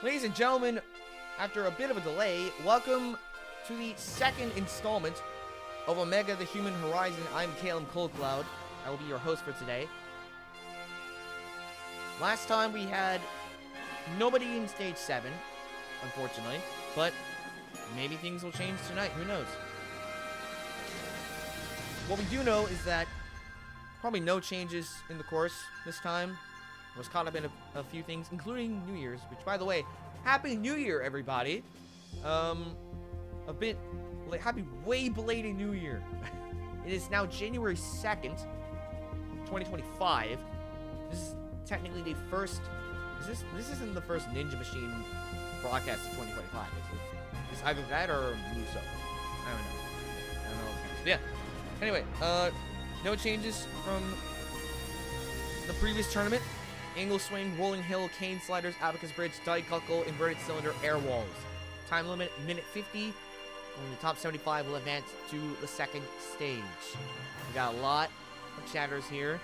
Ladies and gentlemen, after a bit of a delay, welcome to the second installment of Omega the Human Horizon. I'm Caleb Coldcloud. I will be your host for today. Last time we had nobody in Stage 7, unfortunately, but maybe things will change tonight, who knows. What we do know is that probably no changes in the course this time. I was caught up in a few things, including New Year's, which, by the way, Happy New Year, everybody. Happy way belated New Year. It is now January 2nd, 2025. This is technically the first, this isn't the first Ninja Machine broadcast of 2025, is it? It's either that or Muso. I don't know. Yeah. Anyway, no changes from the previous tournament. Angle swing, rolling hill, cane sliders, abacus bridge, die-cuckle, inverted cylinder, air walls. Time limit, minute 50. Only the top 75 will advance to the second stage. We got a lot of chatters here.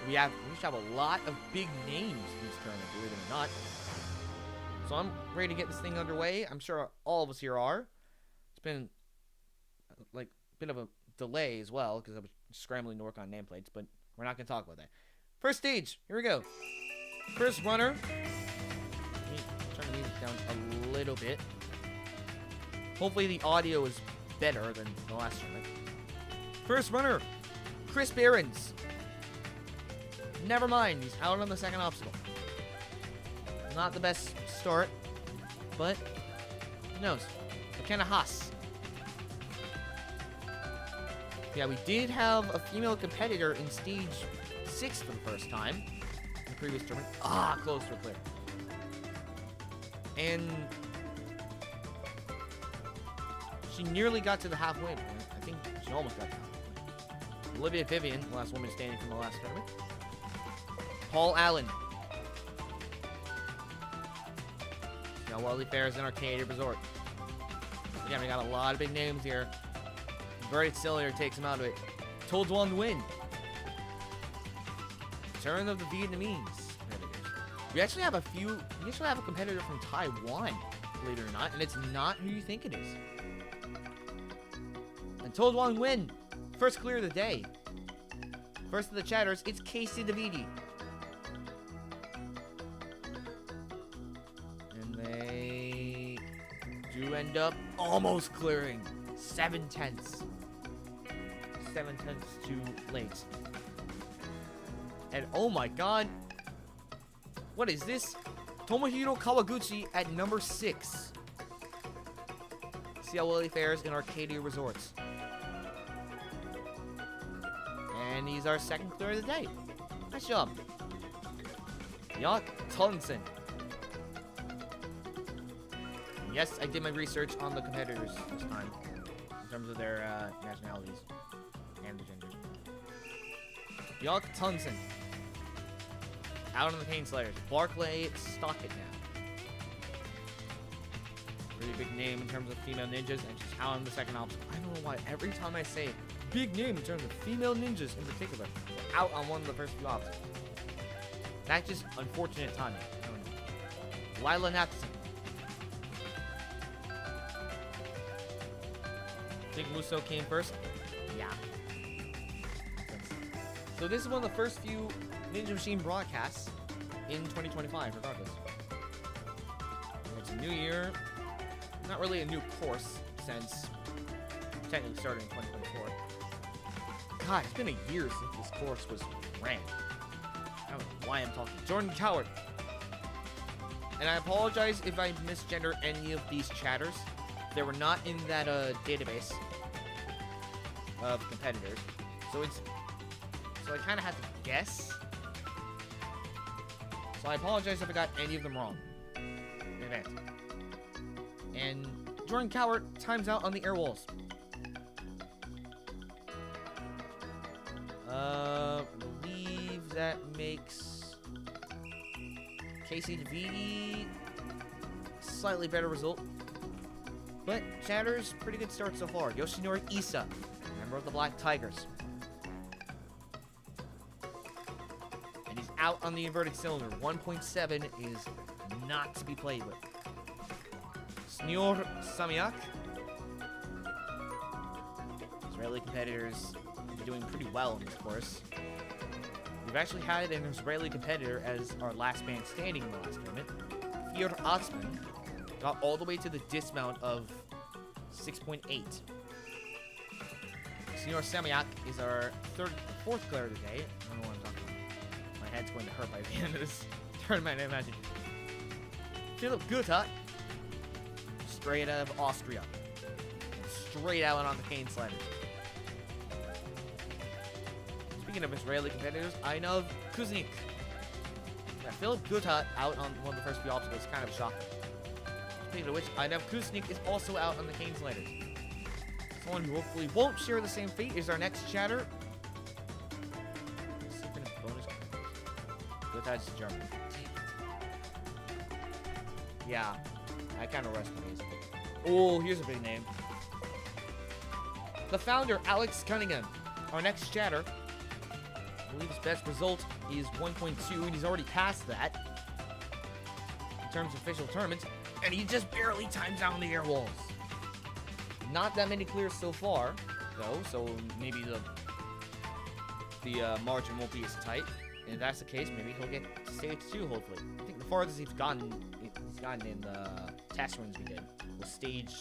We should have a lot of big names in this tournament, believe it or not. So I'm ready to get this thing underway. I'm sure all of us here are. It's been like a bit of a delay as well because I was scrambling to work on nameplates, but we're not going to talk about that. First stage, here we go. First runner. Let me turn the music down a little bit. Hopefully the audio is better than the last tournament. First runner, Chris Behrens. Never mind, he's out on the second obstacle. Not the best start, but who knows? McKenna Haas. Yeah, we did have a female competitor in stage 6 for the first time in the previous tournament. Close to a clear. And she nearly got to the half win. I think she almost got to the half win. Olivia Vivian, the last woman standing from the last tournament. Paul Allen. Now Wally Fairs in Arcadia Resort. Again, we got a lot of big names here. Inverted cylinder takes him out of it. Told one to win. Turn of the Vietnamese competitors. We actually have a competitor from Taiwan, believe it or not, and it's not who you think it is. And Told one win. First clear of the day. First of the chatters, it's Casey DeViti. And they do end up almost clearing. 7/10. 7/10 too late. And oh my god. What is this? Tomohiro Kawaguchi at number 6. See how well he fares in Arcadia Resorts. And he's our second clear of the day. Nice job. Yak Tunson. Yes, I did my research on the competitors this time. In terms of their nationalities and the genders. Yak Tunson. Out on the cane sliders. Barclay Stockett now. Really big name in terms of female ninjas, and she's out on the second obstacle. I don't know why every time I say big name in terms of female ninjas in particular, they're out on one of the first few obstacles. That's just unfortunate timing. I don't know. Lila Nathan. Think Muso came first? Yeah. So this is one of the first few Ninja Machine broadcasts in 2025, regardless. It's a new year. Not really a new course, since technically started in 2024. God, it's been a year since this course was ran. I don't know why I'm talking. Jordan Coward. And I apologize if I misgender any of these chatters. They were not in that database of competitors. So I kind of had to guess. So I apologize if I got any of them wrong in advance. And Jordan Coward times out on the air walls. I believe that makes Casey DeViti slightly better result. But chatters, pretty good start so far. Yoshinori Issa, member of the Black Tigers. And he's out on the inverted cylinder. 1.7 is not to be played with. Senior Samyak. Israeli competitors are doing pretty well in this course. We've actually had an Israeli competitor as our last man standing in the last tournament. Kfir Atzmon got all the way to the dismount of 6.8. Senior Samyak is our fourth player today. I don't know what I'm talking about. My head's going to hurt by the end of this tournament, I imagine. Philip Guta, straight out of Austria. Straight out on the cane slider. Speaking of Israeli competitors, I know Kuznik. Yeah, Philip Guta out on one of the first few obstacles, kind of shocking. Speaking of which, I know Kuznik is also out on the cane slider. Someone who hopefully won't share the same fate is our next chatter. Guta's German. Yeah, I kind of rest my case. Oh, here's a big name. The founder, Alex Cunningham. Our next chatter. I believe his best result is 1.2, and he's already passed that in terms of official tournaments, and he just barely times down the air walls. Not that many clears so far, though, so maybe the margin won't be as tight. And if that's the case, maybe he'll get to stage 2, hopefully. I think the farthest he's gotten in the test runs we did was stage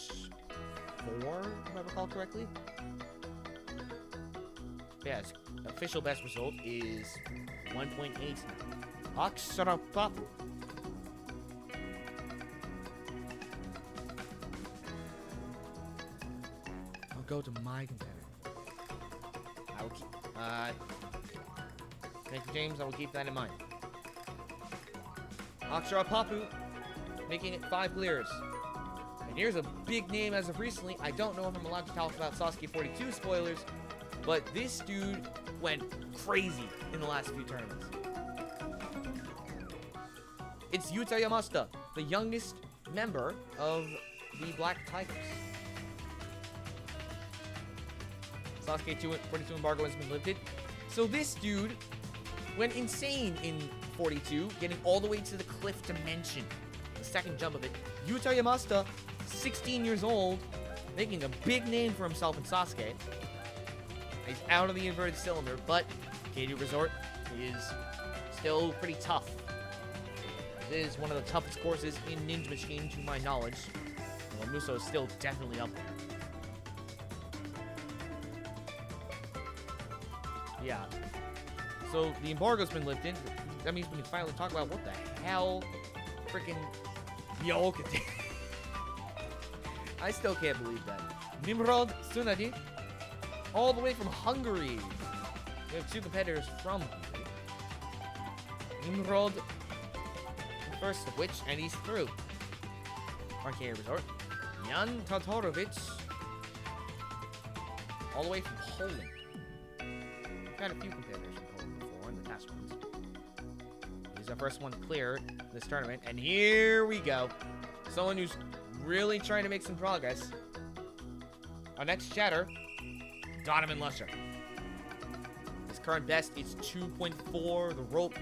4, if I recall correctly. Yeah, his official best result is 1.8 now. Aksarapapu. I'll go to my competitor. I will keep, thank you, James. I will keep that in mind. Aksarapapu making it 5 clears. And here's a big name as of recently. I don't know if I'm allowed to talk about Sasuke 42 spoilers, but this dude went crazy in the last few tournaments. It's Yuta Yamashita, the youngest member of the Black Tigers. Sasuke 42 embargo has been lifted. So this dude went insane in 42, getting all the way to the cliff dimension. The second jump of it. Yuta Yamashita, 16 years old, making a big name for himself in Sasuke. He's out of the inverted cylinder, but Katy Resort is still pretty tough. It is one of the toughest courses in Ninja Machine, to my knowledge. Well, Muso is still definitely up there. Yeah. So the embargo's been lifted. That means we can finally talk about what the hell freaking Myoka did. I still can't believe that. Nimrod Sunadi, all the way from Hungary. We have 2 competitors from Hungary. Nimrod, the first of which, and he's through. Arcade Resort. Jan Totorovic, all the way from Poland. We've had a few competitors from Poland before in the test runs. He's our first one to clear this tournament, and here we go. Someone who's really trying to make some progress. Our next chatter, Donovan Lusher. His current best is 2.4. The rope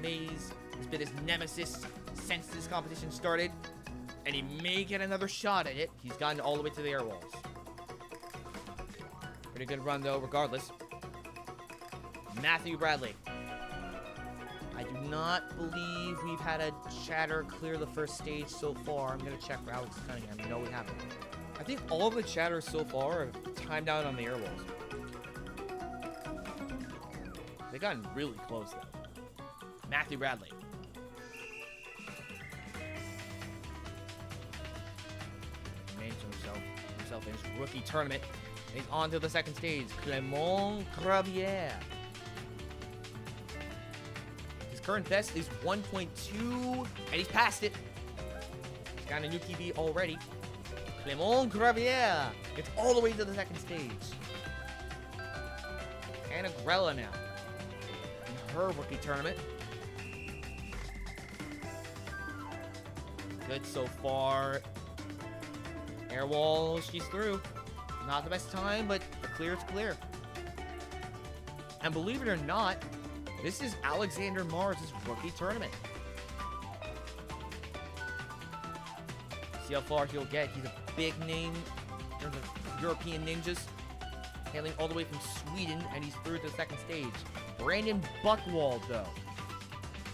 maze has been his nemesis since this competition started, and he may get another shot at it. He's gotten all the way to the air walls. Pretty good run, though, regardless. Matthew Bradley. I do not believe we've had a chatter clear the first stage so far. I'm going to check for Alex Cunningham. No, we haven't. I think all of the chatters so far have timed out on the air walls. They've gotten really close, though. Matthew Bradley. He made himself in his rookie tournament. He's on to the second stage. Clément Gravier. His current best is 1.2, and he's passed it. He's got a new PB already. Clément Gravier gets all the way to the second stage. Anna Grella now in her rookie tournament. Good so far. Air wall, she's through. Not the best time, but the clear is clear. And believe it or not, This is Alexander Mars' rookie tournament. See how far he'll get. He's a big name in terms of European ninjas. Hailing all the way from Sweden, and he's through to the second stage. Brandon Buchwald, though.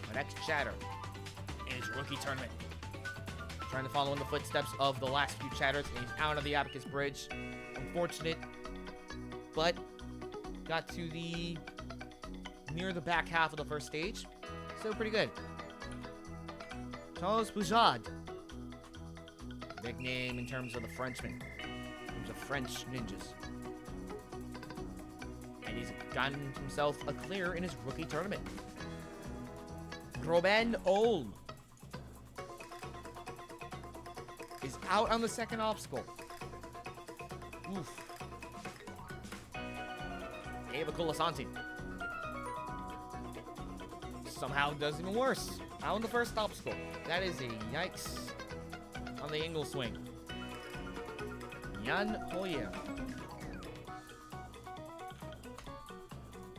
Our next chatter in his rookie tournament. Trying to follow in the footsteps of the last few chatters, and he's out of the Abacus Bridge. Unfortunate, but got to the near the back half of the first stage. Still pretty good. Charles Boujard. Big name in terms of the Frenchmen. In terms of French ninjas. And he's gotten himself a clear in his rookie tournament. Robin Olm is out on the second obstacle. Oof. Ava Colasanti somehow does even worse. Out on the first obstacle. That is a yikes on the angle swing. Jan Hoyer.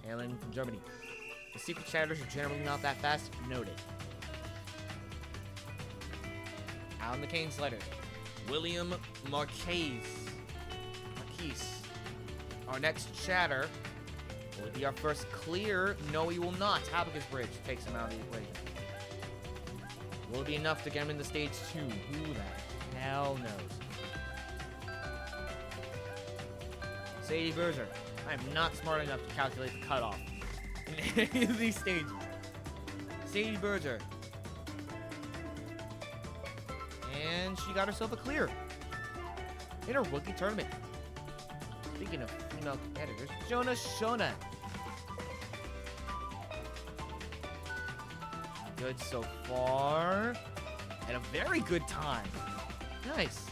Hailing from Germany. The secret chatters are generally not that fast. Noted. Out on the cane slider. William Marquez. Our next chatter will be our first clear. No, he will not. Abacus Bridge takes him out of the equation. Will it be enough to get him into stage 2? Who the hell knows? Sadie Berger. I am not smart enough to calculate the cutoff in any of these stages. Sadie Berger. And she got herself a clear in her rookie tournament. Speaking of female competitors, Jonah Shona. Good so far. And a very good time. Nice.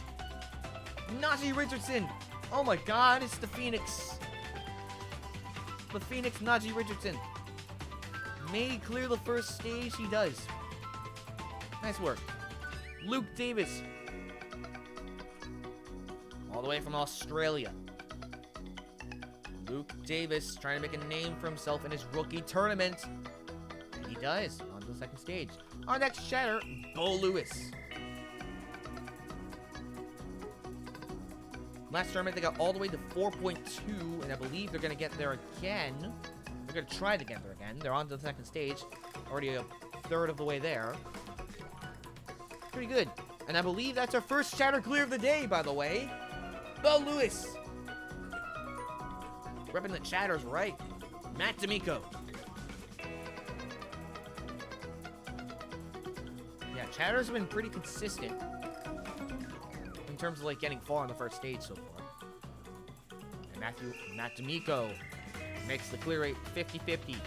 Najee Richardson. Oh my god, it's the Phoenix. The Phoenix Najee Richardson. May he clear the first stage? He does. Nice work. Luke Davis. All the way from Australia. Luke Davis trying to make a name for himself in his rookie tournament. And he does. On to the second stage. Our next chatter, Bo Lewis. Last tournament, they got all the way to 4.2, and I believe they're going to get there again. They're going to try to get there again. They're on to the second stage. Already a third of the way there. Pretty good. And I believe that's our first chatter clear of the day, by the way. Bo Lewis. Repping the chatters right. Matt D'Amico. Yeah, chatters have been pretty consistent in terms of like getting far on the first stage so far. And Matt D'Amico makes the clear rate 50-50,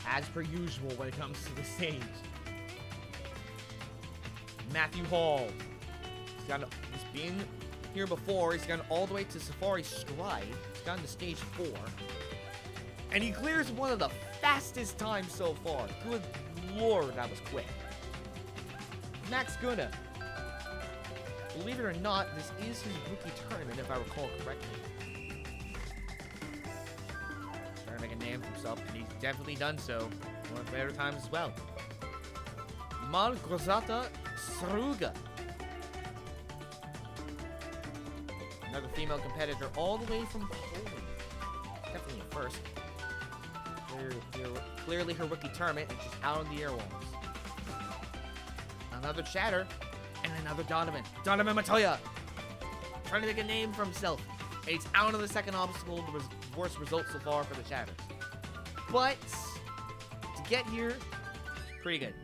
as per usual when it comes to the stage. Matthew Hall. He's been here before. He's gone all the way to Safari Stride. He's gone to stage 4. And he clears one of the fastest times so far. Good lord, that was quick. Max Gunna. Believe it or not, this is his rookie tournament, if I recall correctly. Trying to make a name for himself, and he's definitely done so. One of the better times as well. Malgorzata Sruga. Another female competitor all the way from Poland. Definitely a first. Clearly her rookie tournament, and she's out on the airwalls. Another chatter, and another Donovan. Donovan Matoya. Trying to make a name for himself. And he's out on the second obstacle, the worst result so far for the chatters. But, to get here, pretty good.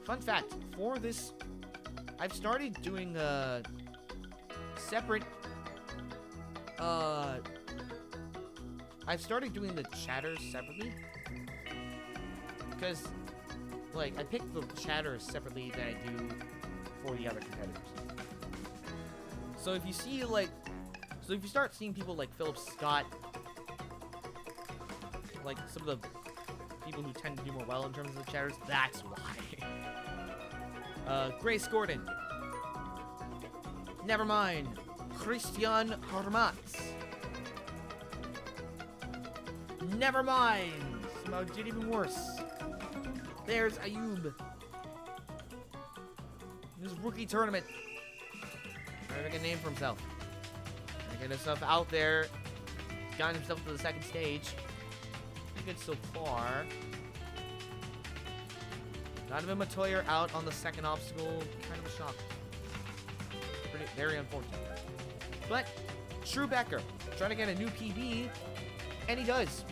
Fun fact, for this, I've started doing separate, I've started doing the chatters separately, because, like, I pick the chatters separately than I do for the other competitors. So if you see, like, if you start seeing people like Philip Scott, like, some of the people who tend to do more well in terms of the chatters, that's why. Grace Gordon. Never mind. Christian Hormatz. Never mind. Somehow did even worse. There's Ayub. This rookie tournament. Trying to make a name for himself. Trying to get himself out there. He's gotten himself to the second stage. Pretty good so far. Donovan Matoyer out on the second obstacle. Kind of a shock. Very unfortunate. But Drew Becker trying to get a new PB, and he does.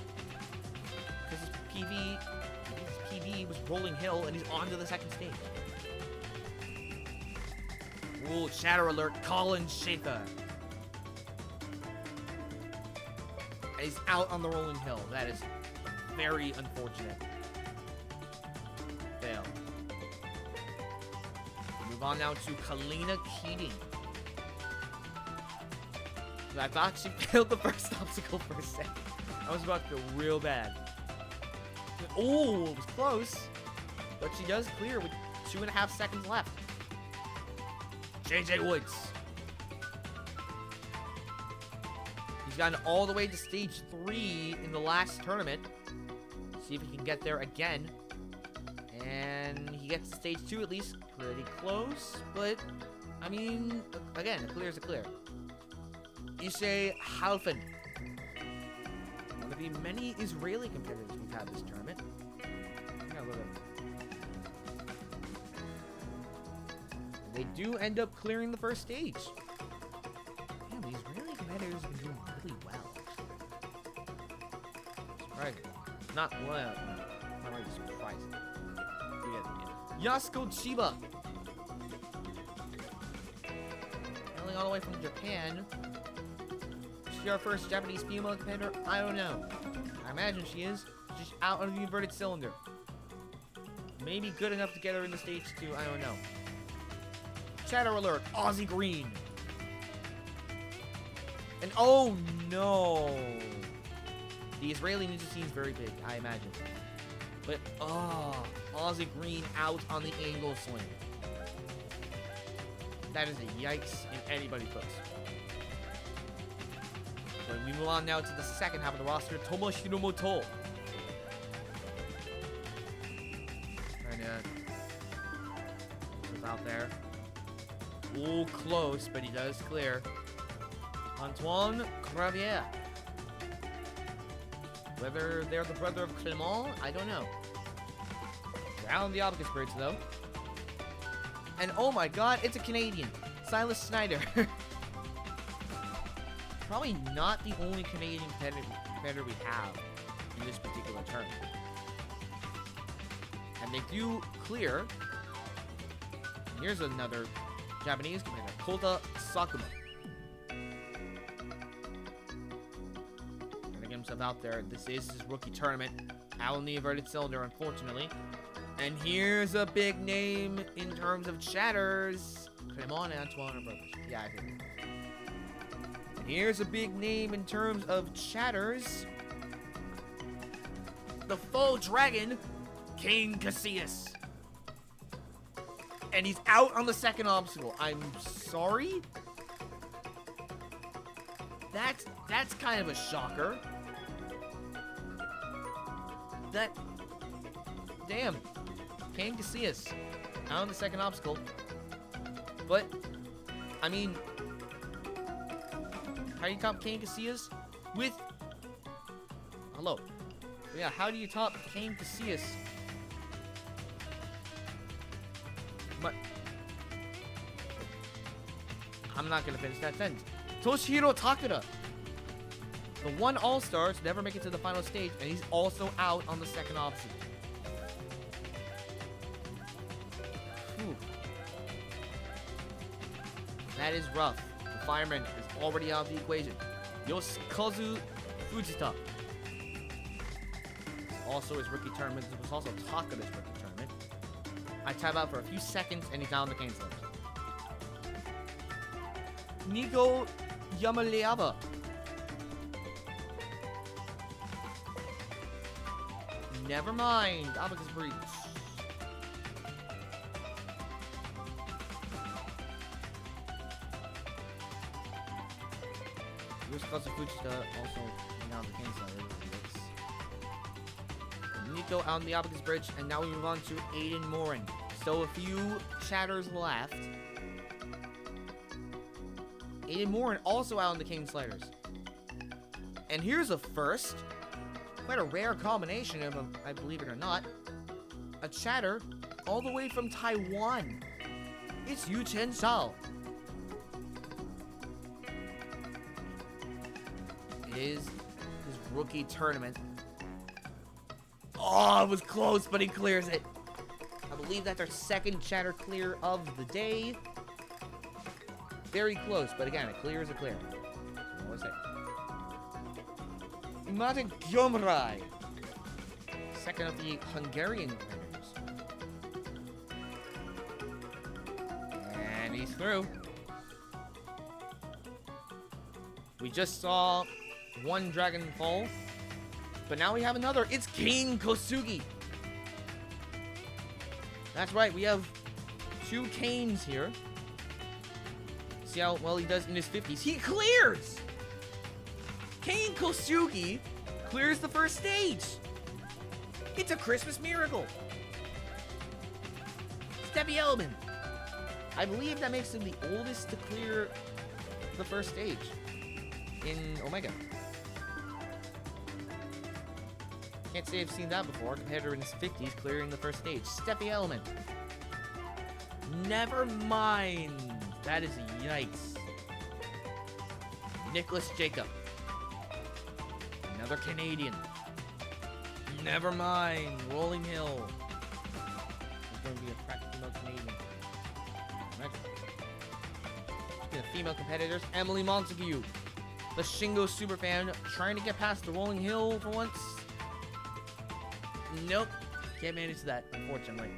Because his PB was Rolling Hill, and he's on to the second stage. Ooh, shatter alert, Colin Schaefer. And he's out on the Rolling Hill. That is very unfortunate. Fail. Move on now to Kalina Keating. I thought she failed the first obstacle for a second. I was about to feel real bad. Oh, it was close. But she does clear with 2.5 seconds left. JJ Woods. He's gotten all the way to stage 3 in the last tournament. See if he can get there again. And he gets to stage 2 at least. Pretty close. But, I mean, again, a clear is a clear. Ishay Halfen. One of the many Israeli competitors we've had this tournament. They do end up clearing the first stage. Man, these Israeli competitors have been doing really well. Surprising. Not well. Not really surprising. Yasuko Chiba. Hailing all the way from Japan. Is she our first Japanese female competitor? I don't know. I imagine she is. She's out on the inverted cylinder. Maybe good enough to get her into stage 2. I don't know. Shatter alert, Aussie Green. And oh no. The Israeli ninja scene is very big, I imagine. But Aussie Green out on the angle swing. That is a yikes in anybody's books. So we move on now to the second half of the roster, Tomohiro Moto. Trying to move out there. Ooh, close, but he does clear. Antoine Gravier. Whether they're the brother of Clement, I don't know. Down the obelisk bridge, though. And oh my god, it's a Canadian. Silas Snyder. Probably not the only Canadian competitor we have in this particular tournament. And they do clear. Here's another Japanese competitor, Kota Sakuma. Gonna get himself out there. This is his rookie tournament. Out in the inverted cylinder, unfortunately. And here's a big name in terms of chatters. Clement and Antoine are brothers. Yeah, I think. And here's a big name in terms of chatters. The faux dragon, Kane Casillas. And he's out on the second obstacle. I'm sorry? That's kind of a shocker. Damn. Kane Casillas out on the second obstacle. But, I mean, how do you top Kane Casillas with... Hello. But yeah, how do you top Kane Casillas? But I'm not gonna finish that sentence. Toshihiro Takeda, the one all-star to never make it to the final stage, and he's also out on the second obstacle. Whew. That is rough. The fireman is already out of the equation. Yoshikazu Fujita. Also his rookie tournament. It was also Takeda's rookie tournament. I tap out for a few seconds, and he's down the cane slopes. Nico Yamaleava. Never mind. Abacus breach. Yoshikazu Fujita also down the cane slopes. Nico on the Abacus Bridge, and now we move on to Aiden Morin. So a few chatters left. Aiden Morin also out on the Cane Sliders. And here's a first. Quite a rare combination of, I believe it or not, a chatter all the way from Taiwan. It's Yu Chen Shao. It is his rookie tournament. Oh, it was close, but he clears it. I believe that's our second chatter clear of the day. Very close, but again, a clear is a clear. What was it? Imade Gyomrai. Second of the Hungarian players. And he's through. We just saw one dragon fall, but now we have another. It's Kane Kosugi. That's right, we have two Kanes here. See how well he does in his 50s. He clears! Kane Kosugi clears the first stage. It's a Christmas miracle. Steffi Elman. I believe that makes him the oldest to clear the first stage in Omega. Can't say I've seen that before. A competitor in his 50s clearing the first stage. Steffi Elman. Never mind. That is yikes. Nicholas Jacob. Another Canadian. Never mind. Rolling Hill. There's going to be a crack female Canadian. Speaking of female competitors, Emily Montague. The Shingo superfan trying to get past the Rolling Hill for once. Nope. Can't manage that, unfortunately.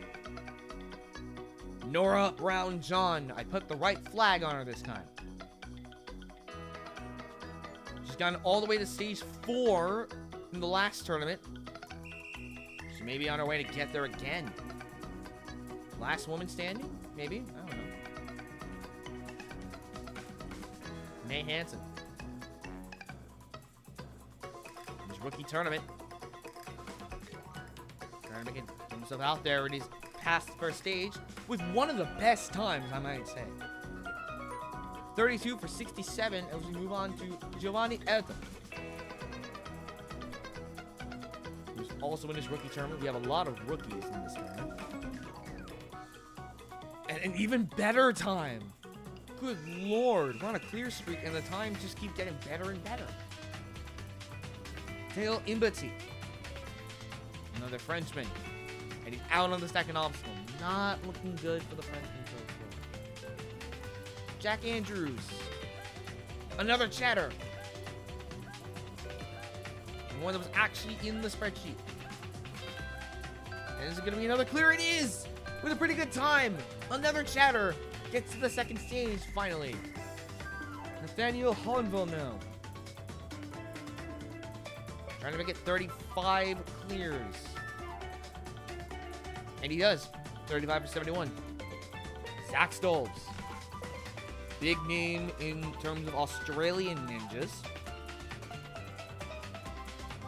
Nora Brown John. I put the right flag on her this time. She's gotten all the way to stage 4 in the last tournament. She may be on her way to get there again. Last woman standing? Maybe? I don't know. May Hansen. His rookie tournament. Trying to get himself out there, and he's past the first stage with one of the best times, I might say. 32 for 67 as we move on to Giovanni Erta, who's also in his rookie tournament. We have a lot of rookies in this tournament. And an even better time. Good lord, we're on a clear streak, and the times just keep getting better and better. Teo Imbati. Another Frenchman. And he's out on the second obstacle. Not looking good for the Frenchman so far. Jack Andrews. Another chatter. And one that was actually in the spreadsheet. And is it going to be another clear? It is! With a pretty good time. Another chatter. Gets to the second stage, finally. Nathaniel Hohenville now. Trying to make it 35 clears. And he does. 35 for 71. Zach Stolz. Big name in terms of Australian ninjas.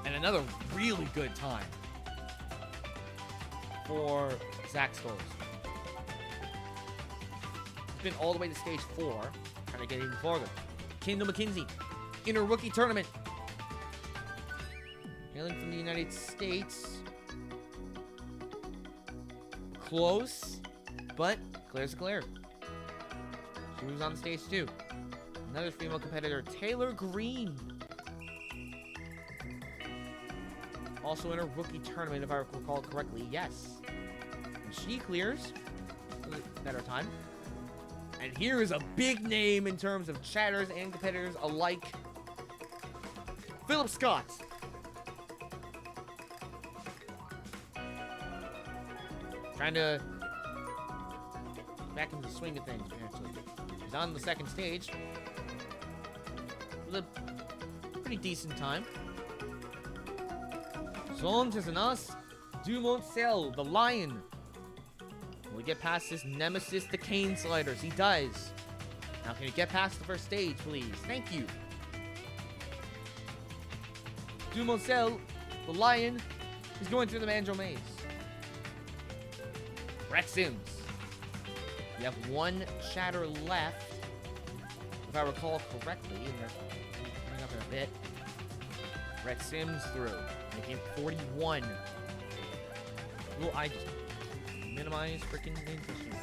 And another really good time for Zach Stolz. He's been all the way to stage 4. Trying to get even farther. Kendall McKinsey. In a rookie tournament. Hailing from the United States. Close, but clear's a clear. She moves on to stage 2. Another female competitor, Taylor Green. Also in a rookie tournament, if I recall correctly. Yes. And she clears. A better time. And here is a big name in terms of chatters and competitors alike. Philip Scott. Trying to back into the swing of things, actually. He's on the second stage with a pretty decent time. Zon Tesanas Dumontcel, the Lion. Will he get past his nemesis, the Cane Sliders? He does. Now, can he get past the first stage, please? Thank you. Dumontcel, the Lion, He's going through the Manjo Maze. Brett Sims. You have one shatter left, if I recall correctly, and they're coming up in a bit. Brett Sims through, making it 41. Will I just minimize freaking name issue?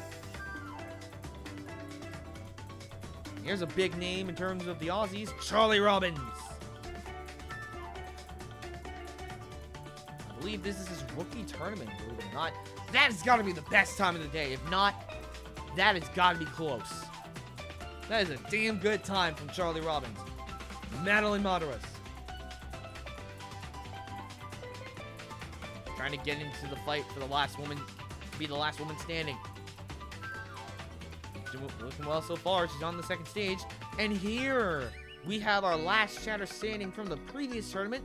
Here's a big name in terms of the Aussies, Charlie Robbins. I believe this is his rookie tournament, believe it or not. That's got to be the best time of the day. If not, that has got to be close. That is a damn good time from Charlie Robbins. Madeline Madaras. Trying to get into the fight for the last woman, be the last woman standing. Looking well so far. She's on the second stage. And here we have our last shatter standing from the previous tournament.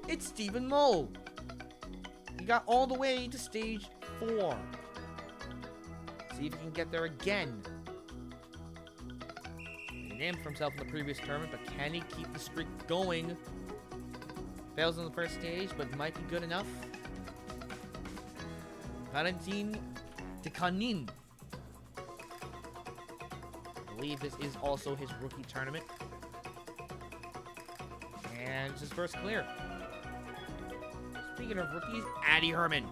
It's Stephen Mole. He got all the way to stage 4. See if he can get there again. He named for himself in the previous tournament, but can he keep the streak going? Fails on the first stage, but might be good enough. Valentin Tikanin. I believe this is also his rookie tournament. And it's his first clear. Speaking of rookies, Addie Herman.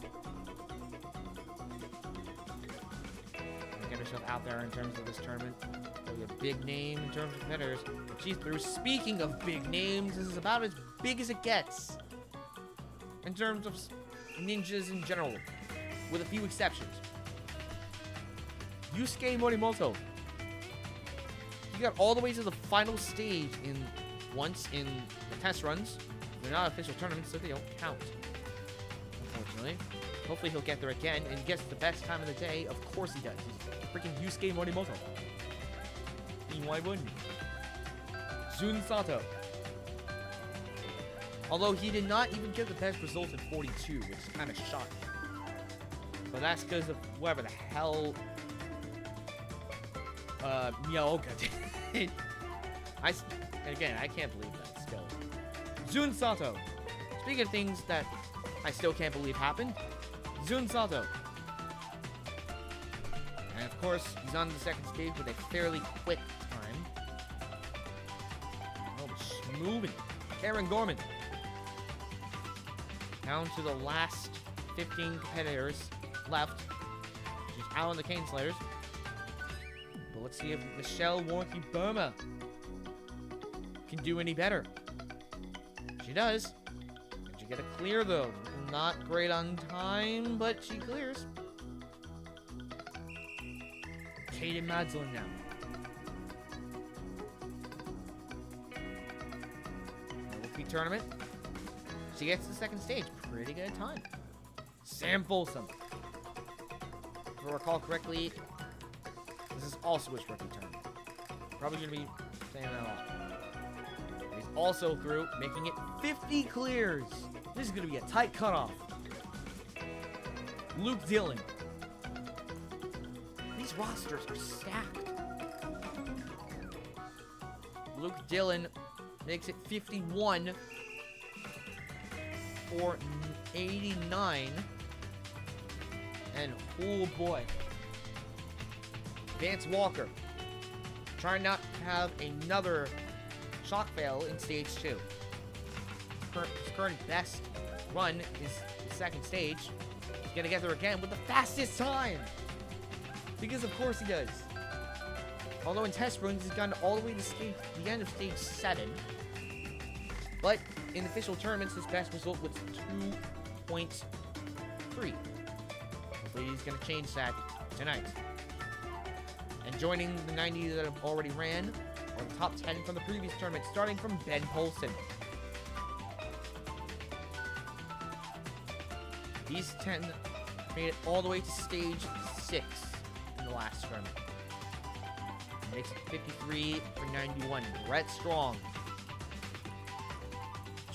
Get herself out there in terms of this tournament. Probably a big name in terms of competitors. She's through. Speaking of big names, this is about as big as it gets. In terms of ninjas in general. With a few exceptions. Yusuke Morimoto. He got all the way to the final stage once in the test runs. They're not official tournaments, so they don't count. Unfortunately. Hopefully he'll get there again and gets the best time of the day. Of course he does. He's freaking Yusuke Morimoto. I mean, why wouldn't he? Jun Sato. Although he did not even get the best result in 42, which is kind of shocking. But that's because of whatever the hell Miyaoka did. Again, I can't believe that still. Jun Sato. Speaking of things that I still can't believe happened, Jun Sato. And of course, he's on the second stage with a fairly quick time. Oh, moving. Karen Gorman. Down to the last 15 competitors left. She's out on the Cane Slayers. But let's see if Michelle Warnke Burma can do any better. She does. And she get a clear though. Not great on time, but she clears. Kaden Madslin now. Rookie tournament. She gets to the second stage. Pretty good time. Sam Folsom. If I recall correctly, this is also his rookie tournament. Probably going to be saying that a lot. He's also through, making it 50 clears. This is going to be a tight cutoff. Luke Dillon. These rosters are stacked. Luke Dillon makes it 51 for 89. And oh boy. Vance Walker. Trying not to have another shock fail in stage 2. His current best run is the second stage. He's gonna get there again with the fastest time. Because of course he does. Although in test runs he's gotten all the way to the end of stage 7. But in official tournaments his best result was 2.3. Hopefully he's gonna change that tonight. And joining the 90 that have already ran are the top 10 from the previous tournament, starting from Ben Polson. These 10 made it all the way to stage 6 in the last tournament. Makes it 53 for 91. Brett Strong.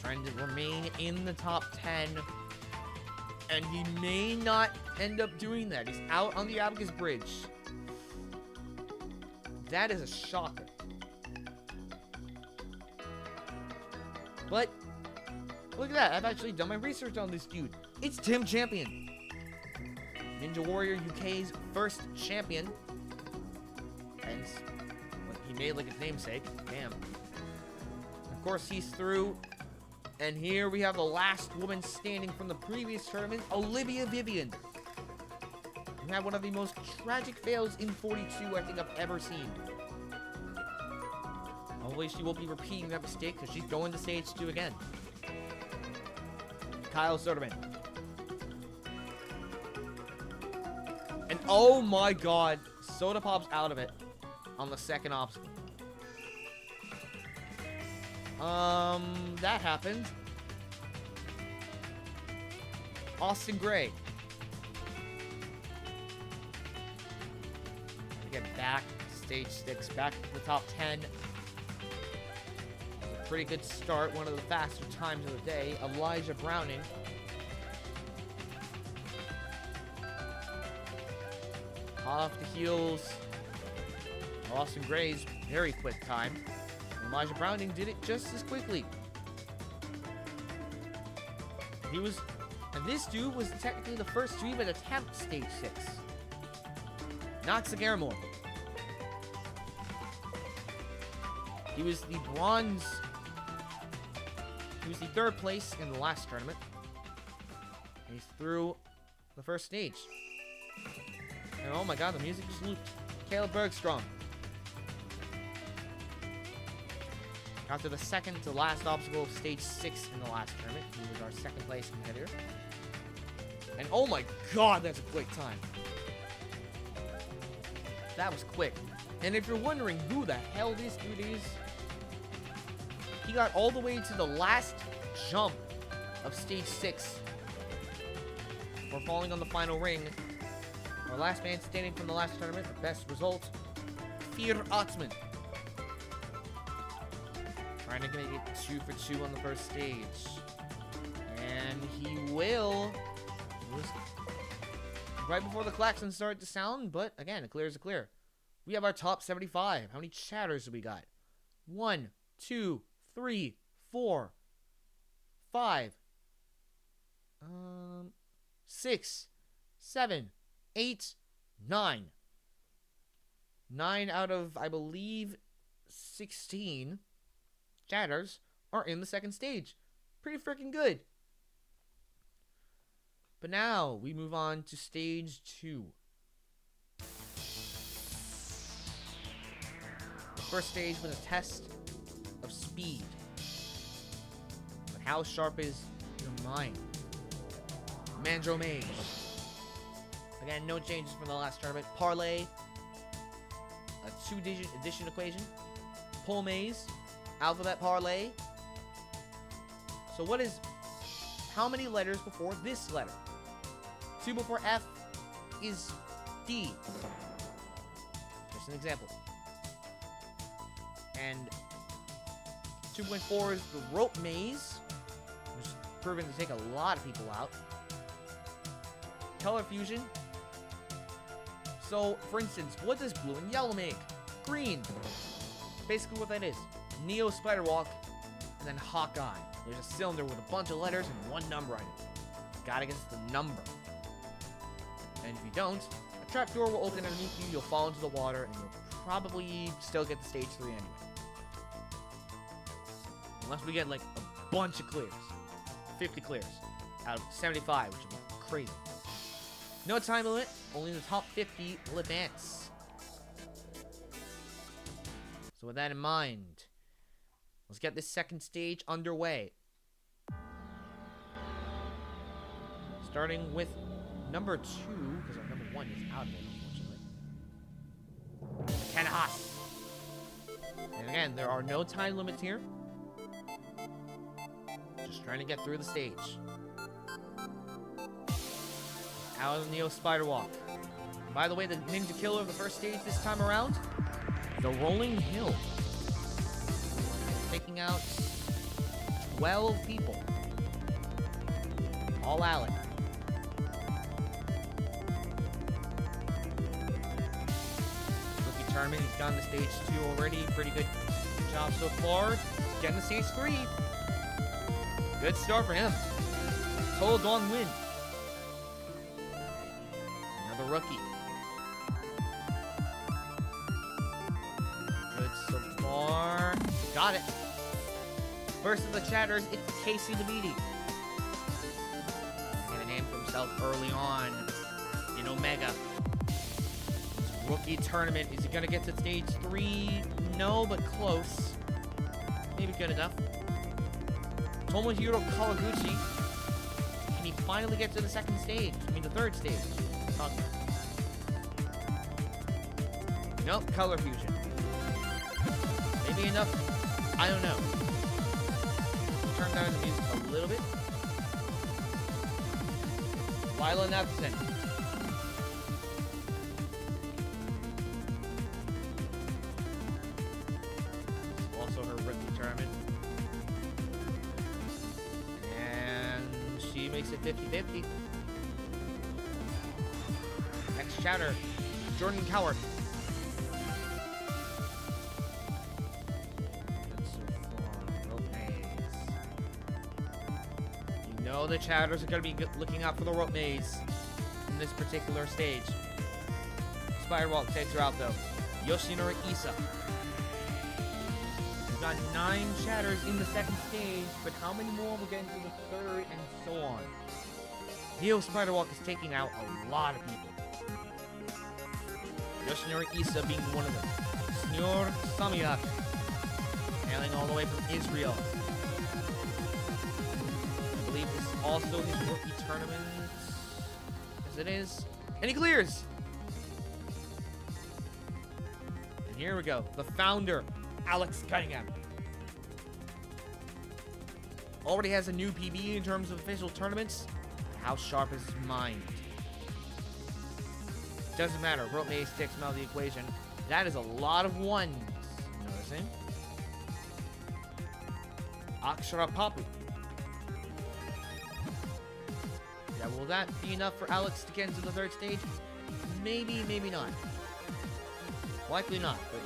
Trying to remain in the top 10. And he may not end up doing that. He's out on the Abacus Bridge. That is a shocker. Look at that. I've actually done my research on this dude. It's Tim Champion. Ninja Warrior UK's first champion. And he made like his namesake. Damn. Of course, he's through. And here we have the last woman standing from the previous tournament, Olivia Vivian. Who had one of the most tragic fails in 42 I think I've ever seen. Hopefully she won't be repeating that mistake because she's going to stage 2 again. Kyle Soderman. And oh my god, Soda pops out of it on the second obstacle. That happened. Austin Gray. Get back, stage 6, back to the top 10. A pretty good start, one of the faster times of the day. Elijah Browning. Off the heels. Austin Gray's very quick time. Elijah Browning did it just as quickly. And this dude was technically the first to even attempt stage 6. Not Sagaramore. He was the bronze. He was the 3rd place in the last tournament. And he's through the first stage. And oh my god, the music just looped. Caleb Bergstrom. After the second to last obstacle of stage 6 in the last tournament, he was our 2nd place competitor. And oh my god, that's a quick time. That was quick. And if you're wondering who the hell this dude is, he got all the way to the last jump of stage 6 before falling on the final ring. Our last man standing from the last tournament, the best result, Kfir Atzmon. Trying to make it 2 for 2 on the first stage. And he will. It was right before the klaxon started to sound, but again, it clears a clear. We have our top 75. How many chatters do we got? 1, 2, 3, 4, 5, 6, 7, 8, 9. 9 out of, I believe, 16 chatters are in the 2nd stage. Pretty freaking good. But now we move on to stage 2. The first stage was a test of speed. But how sharp is your mind? Mandro Mage. Again, no changes from the last tournament. Parlay. A 2-digit addition equation. Pull Maze. Alphabet Parlay. So what is... How many letters before this letter? 2 before F is D. Just an example. And 2.4 is the rope maze, which is proven to take a lot of people out. Color fusion. So, for instance, what does blue and yellow make? Green. Basically what that is. Neo Spider Walk, and then Hawkeye. There's a cylinder with a bunch of letters and 1 number on it. Gotta guess the number. And if you don't, a trapdoor will open underneath you, you'll fall into the water, and you'll probably still get to stage 3 anyway. Unless we get like a bunch of clears. 50 clears out of 75, which would be crazy. No time limit, only the top 50 will advance. So with that in mind, let's get this 2nd stage underway. Starting with number 2, because our number 1 is out of it, unfortunately. Kanahas. And again, there are no time limits here. Just trying to get through the stage. Out of the Neo Spider Walk. And by the way, the Ninja Killer of the first stage this time around, the Rolling Hill. Taking out 12 people. All Alec. Rookie tournament, he's gotten to stage 2 already. Pretty good job so far. He's getting to stage 3. Good start for him. Hold on win. Another rookie. Good so far. Got it. First of the chatters, it's Casey Leviti. Made a name for himself early on in Omega. Rookie tournament. Is he going to get to stage 3? No, but close. Maybe good enough. Tomohiro Kawaguchi. Can he finally get to the second stage? I mean, the third stage. Nope, color fusion. Maybe enough. I don't know. Turn down the music a little bit. Lila Nathan. Also her rookie tournament. And she makes it 50-50. Next chatter, Jordan Coward. No, the chatters are going to be looking out for the rope maze in this particular stage. Spiderwalk takes her out, though. Yoshinori Isa. We've got 9 chatters in the second stage, but how many more will get into the third, and so on. Neo Spiderwalk is taking out a lot of people. Yoshinori Isa being one of them. Senior Samiak, hailing all the way from Israel. I believe this is also his rookie tournament, as it is. And he clears! And here we go. The founder, Alex Cunningham. Already has a new PB in terms of official tournaments. How sharp is his mind? Doesn't matter. Rope maze takes him out of the equation. That is a lot of ones. Noticing? Akshara Papu. Yeah, will that be enough for Alex to get into the third stage? Maybe, maybe not. Likely not, but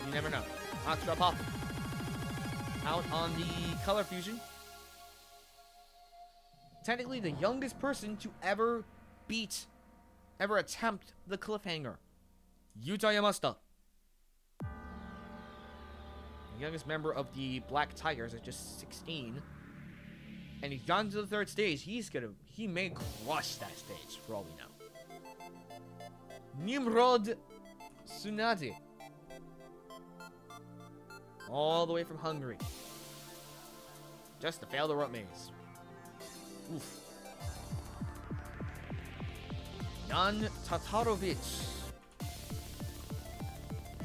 you never know. Akshara Papu. Out on the color fusion. Technically the youngest person to ever attempt the cliffhanger. Yuta Yamashita. The youngest member of the Black Tigers at just 16. And he's gone to the third stage. He may crush that stage, for all we know. Nimrod Tsunade. All the way from Hungary. Just to fail the rope maze. Oof. Jan Tatarovic.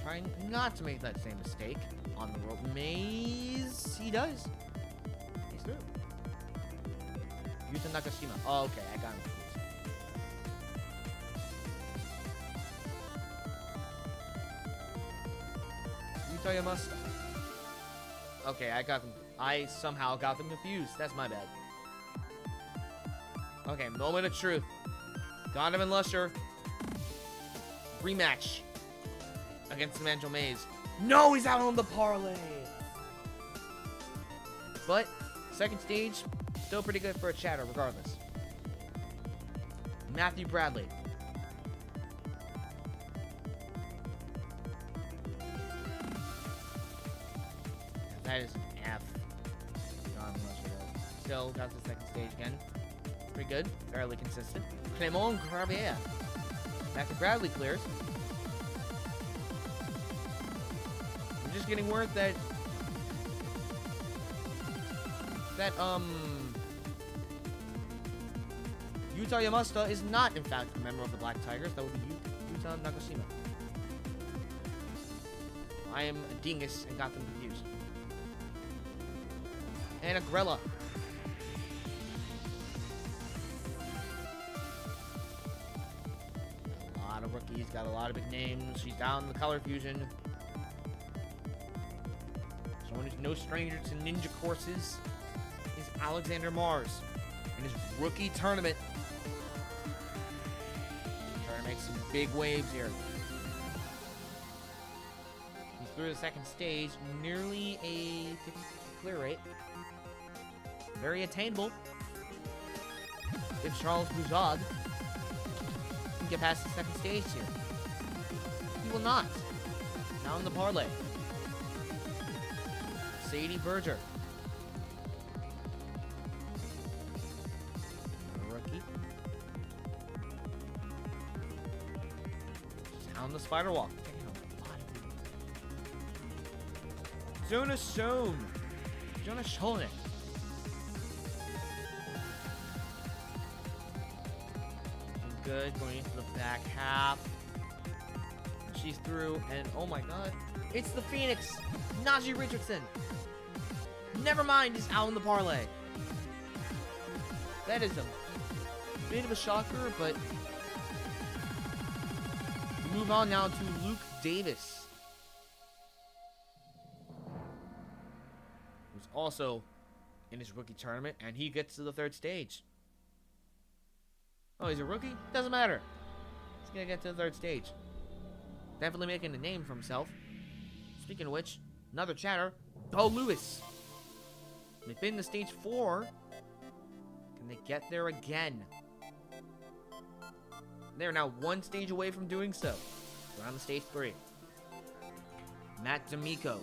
Trying not to make that same mistake on the rope maze. He does. He's through. Yuta Nakashima. Oh, okay, I got him confused. Yuta Yamashita. Okay, I somehow got them confused. That's my bad. Okay, moment of truth. Donovan Lusher. Rematch. Against Angel Maze. No, he's out on the parlay. But, second stage, still pretty good for a chatter, regardless. Matthew Bradley. That is an F. Donovan Lusher, though. Still got the second stage again. Pretty good. Fairly consistent. Clement Gravier. Matthew Bradley clears. I'm just getting word that Yuta Yamashita is not, in fact, a member of the Black Tigers. That would be Yuta Nakashima. I am a dingus and got them confused. And Agrella. A lot of rookies, got a lot of big names. She's down in the color fusion. Someone who's no stranger to ninja courses is Alexander Mars in his rookie tournament. Trying to make some big waves here. He's through the second stage, nearly a 50% clear rate. very attainable. If Charles Boujard can get past the second stage here. He will not. Now in the parlay. Sadie Berger. A rookie. Down the spider walk. Jonas Schoen. Jonas Schoen. Good, going into the back half. She's through, and oh my god, it's the Phoenix, Najee Richardson. Never mind, he's out in the parlay. That is a bit of a shocker, but we move on now to Luke Davis, who's also in his rookie tournament, and he gets to the third stage. Oh, he's a rookie? Doesn't matter. He's gonna get to the third stage. Definitely making a name for himself. Speaking of which, another chatter. Bo Lewis. They've been to stage 4. Can they get there again? They're now one stage away from doing so. We're on the stage 3. Matt D'Amico.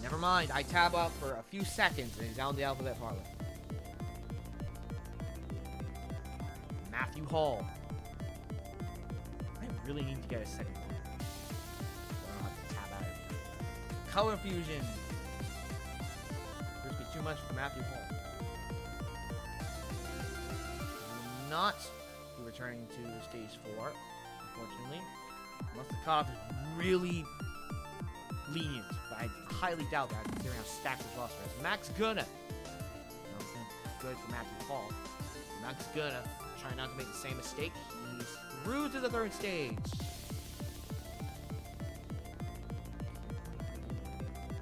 Never mind, I tab up for a few seconds and he's down the alphabet parlay. Matthew Hall. I really need to get a second one. So I don't have to tab out of it. Color Fusion. There's be too much for Matthew Hall. Will not be returning to stage 4, unfortunately. Unless the cutoff is really lenient. But I highly doubt that considering how stacked his roster is. Max Gunna. Nothing good for Matthew Hall. Max Gunna. Trying not to make the same mistake. He's through to the third stage.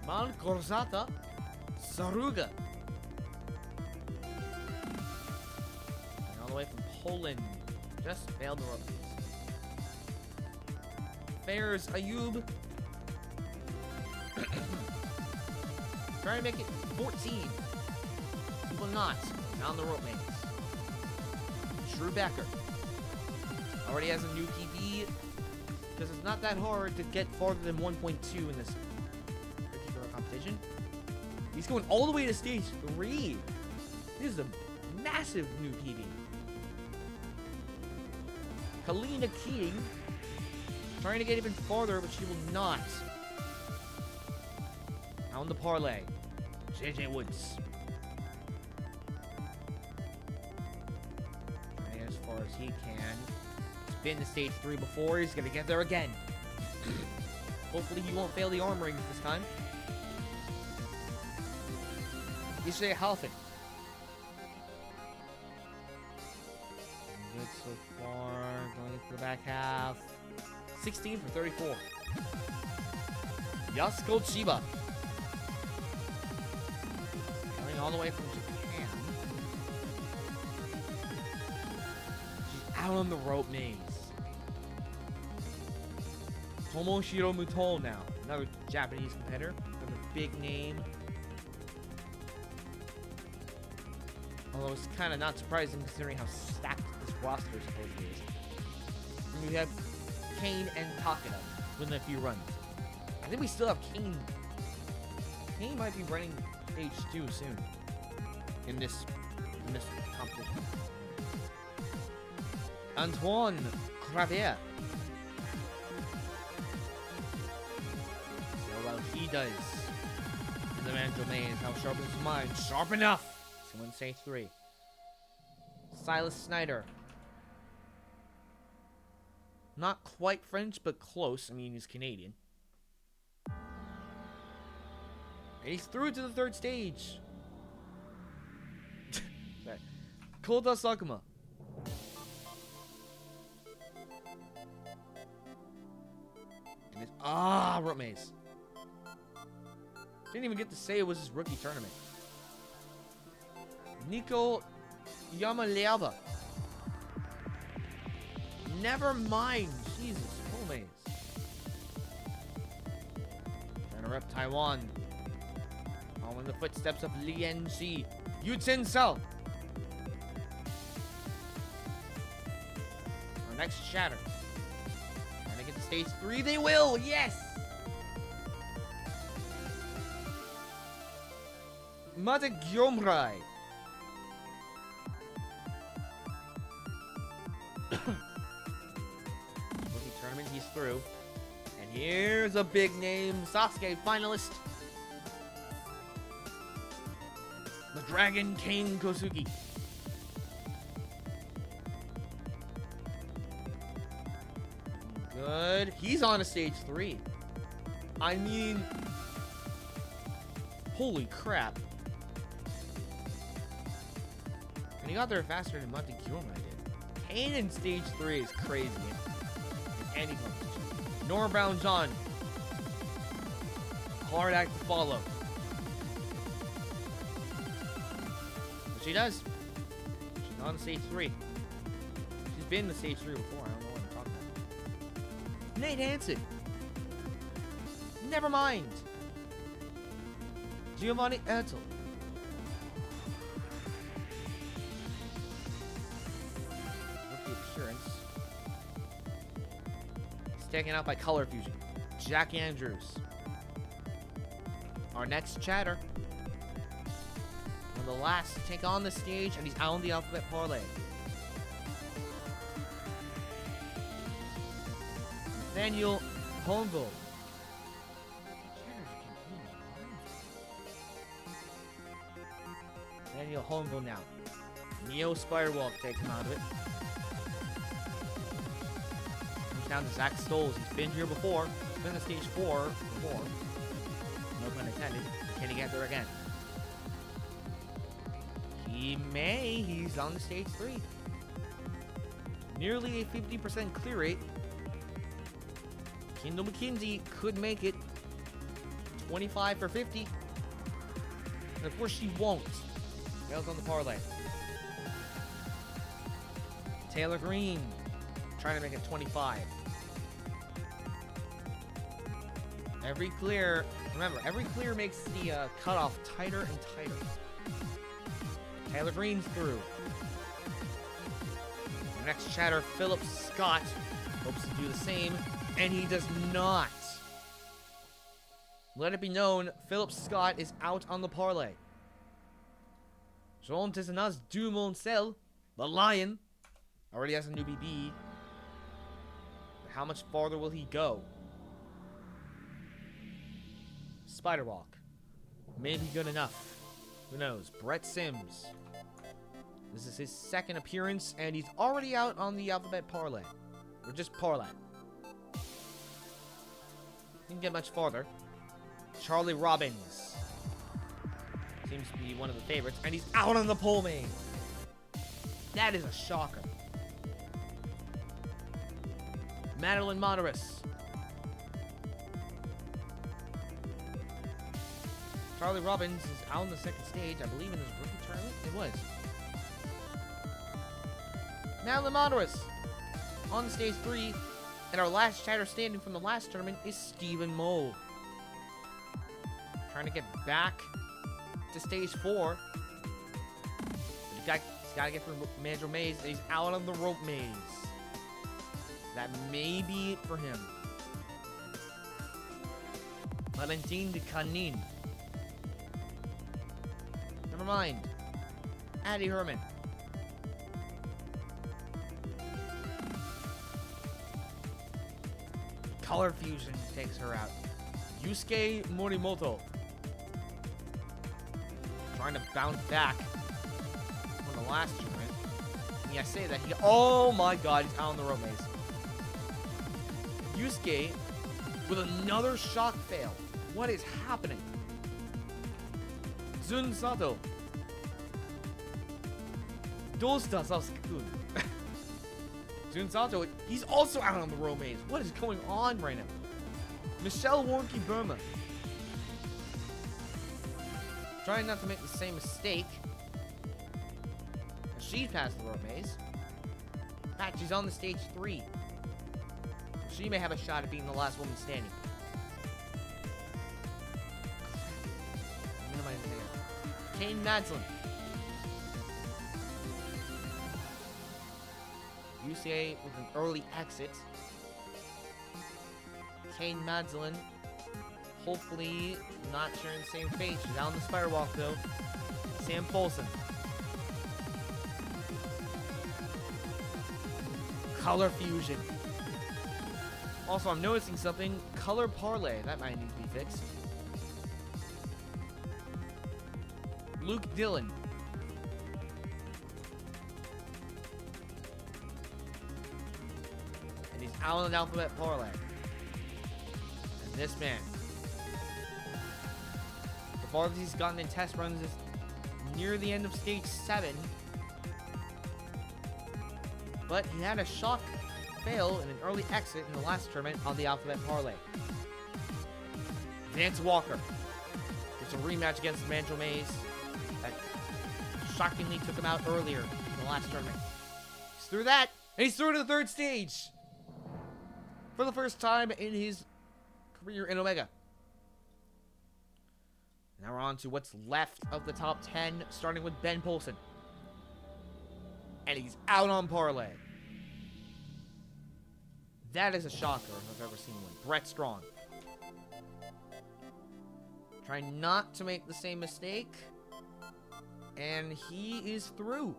Malgorzata Saruga. And all the way from Poland. Just failed the rookies. Fairs Ayub. Trying to make it 14. He will not. On the rope mates. Drew Becker already has a new PB because it's not that hard to get farther than 1.2 in this particular competition. He's going all the way to stage 3. This is a massive new PB. Kalina Keating trying to get even farther, but she will not. On the parlay, JJ Woods. As far as he can. He's been to stage 3 before. He's going to get there again. Hopefully he won't fail the arm rings this time. Yesterday, Halfin. Good so far. Going into the back half. 16 for 34. Yasuko Chiba. Coming all the way from Japan. She's out on the rope maze. Tomoshiro Muto now. Another Japanese competitor. Another big name. Although it's kind of not surprising considering how stacked this roster supposedly is. And we have Kane and Takeda within a few runs. I think we still have Kane. Kane might be running stage 2 soon. In this competition. Antoine Gravier. See how well he does. In the man's domain, how sharp is his mind? Sharp enough! Someone say 3. Silas Snyder. Not quite French, but close. I mean, he's Canadian. And he's through to the 3rd stage. Kota Sakuma. And it's rope maze. Didn't even get to say it was his rookie tournament. Nico Yamaleva. Never mind. Jesus, full maze. Trying to rep Taiwan. Following the footsteps of Lien Shi. Yutin Cell. Our next shatter. Trying to get to stage 3. They will! Yes! Mata Gyomrai. Rookie tournament, he's through. And here's a big name Sasuke finalist. The Dragon King Kosugi. Good. He's on to stage 3. I mean, holy crap. And he got there faster than Monte Kyoma did. Kane in stage 3 is crazy. And he comes. Norbound John. Hard act to follow. But she does. She's on stage 3. She's been to stage 3 before. I don't know what I'm talking about. Nate Hansen. Never mind. Giovanni Ertel. Rookie Assurance. He's taken out by Color Fusion. Jack Andrews. Our next chatter. One of the last to take on the stage, and he's out on the alphabet parlay. Nathaniel Hongo. Nathaniel Hongo now. Neo Spirewalk takes him out of it. Comes down to Zach Stoles. He's been here before. He's been to stage 4 before. No pun intended. Can he get there again? He may. He's on the stage 3. Nearly a 50% clear rate. Kendall McKinsey could make it 25 for 50. And of course she won't. Fails on the parlay. Taylor Green trying to make it 25. Every clear, remember, every clear makes the cutoff tighter and tighter. Taylor Green's through. The next chatter, Philip Scott, hopes to do the same, and he does not. Let it be known, Philip Scott is out on the parlay. Jean Tissanaz Dumoncel, the Lion, already has a new BB. But how much farther will he go? Spiderwalk. Maybe good enough. Who knows? Brett Sims. This is his second appearance, and he's already out on the alphabet parlay. Or just parlay. Didn't get much farther. Charlie Robbins. Seems to be one of the favorites, and he's out on the pole main. That is a shocker. Madeline Moderus. Charlie Robbins is out on the second stage, I believe in his rookie tournament. It was. Madeline Moderus on stage 3, and our last chatter standing from the last tournament is Stephen Mole. Trying to get back to stage 4. But he's got to get through Mandrill Maze, and he's out on the rope maze. That may be it for him. Valentin de Canin. Never mind. Addie Herman. Color Fusion takes her out. Yusuke Morimoto. Trying to bounce back from the last tournament. Yeah, I say that. Oh my god, he's out on the rope maze. Yusuke with another shock fail. What is happening? Zun Sato. Dosta Sasuke-kun. Jun Sato, he's also out on the rope maze. What is going on right now? Michelle Warnke Burma. Trying not to make the same mistake. She passed the rope maze. In fact, she's on the stage 3. She may have a shot at being the last woman standing. Minimize Kane Madslin. UCA with an early exit. Kane Madslin, hopefully not sharing the same fate. She's out on the spider walk though. Sam Folsom. Color fusion. Also, I'm noticing something. Color parlay. That might need to be fixed. Luke Dillon. And he's out on an alphabet parlay. And this man. The farthest he's gotten in test runs is near the end of stage 7. But he had a shock fail in an early exit in the last tournament on the alphabet parlay. Vance Walker gets a rematch against Manjo Mays that shockingly took him out earlier in the last tournament. He's through that, and he's through to the third stage for the first time in his career in Omega. Now we're on to what's left of the top 10, starting with Ben Polson. And he's out on parlay. That is a shocker if I've ever seen one. Brett Strong. Trying not to make the same mistake. And he is through.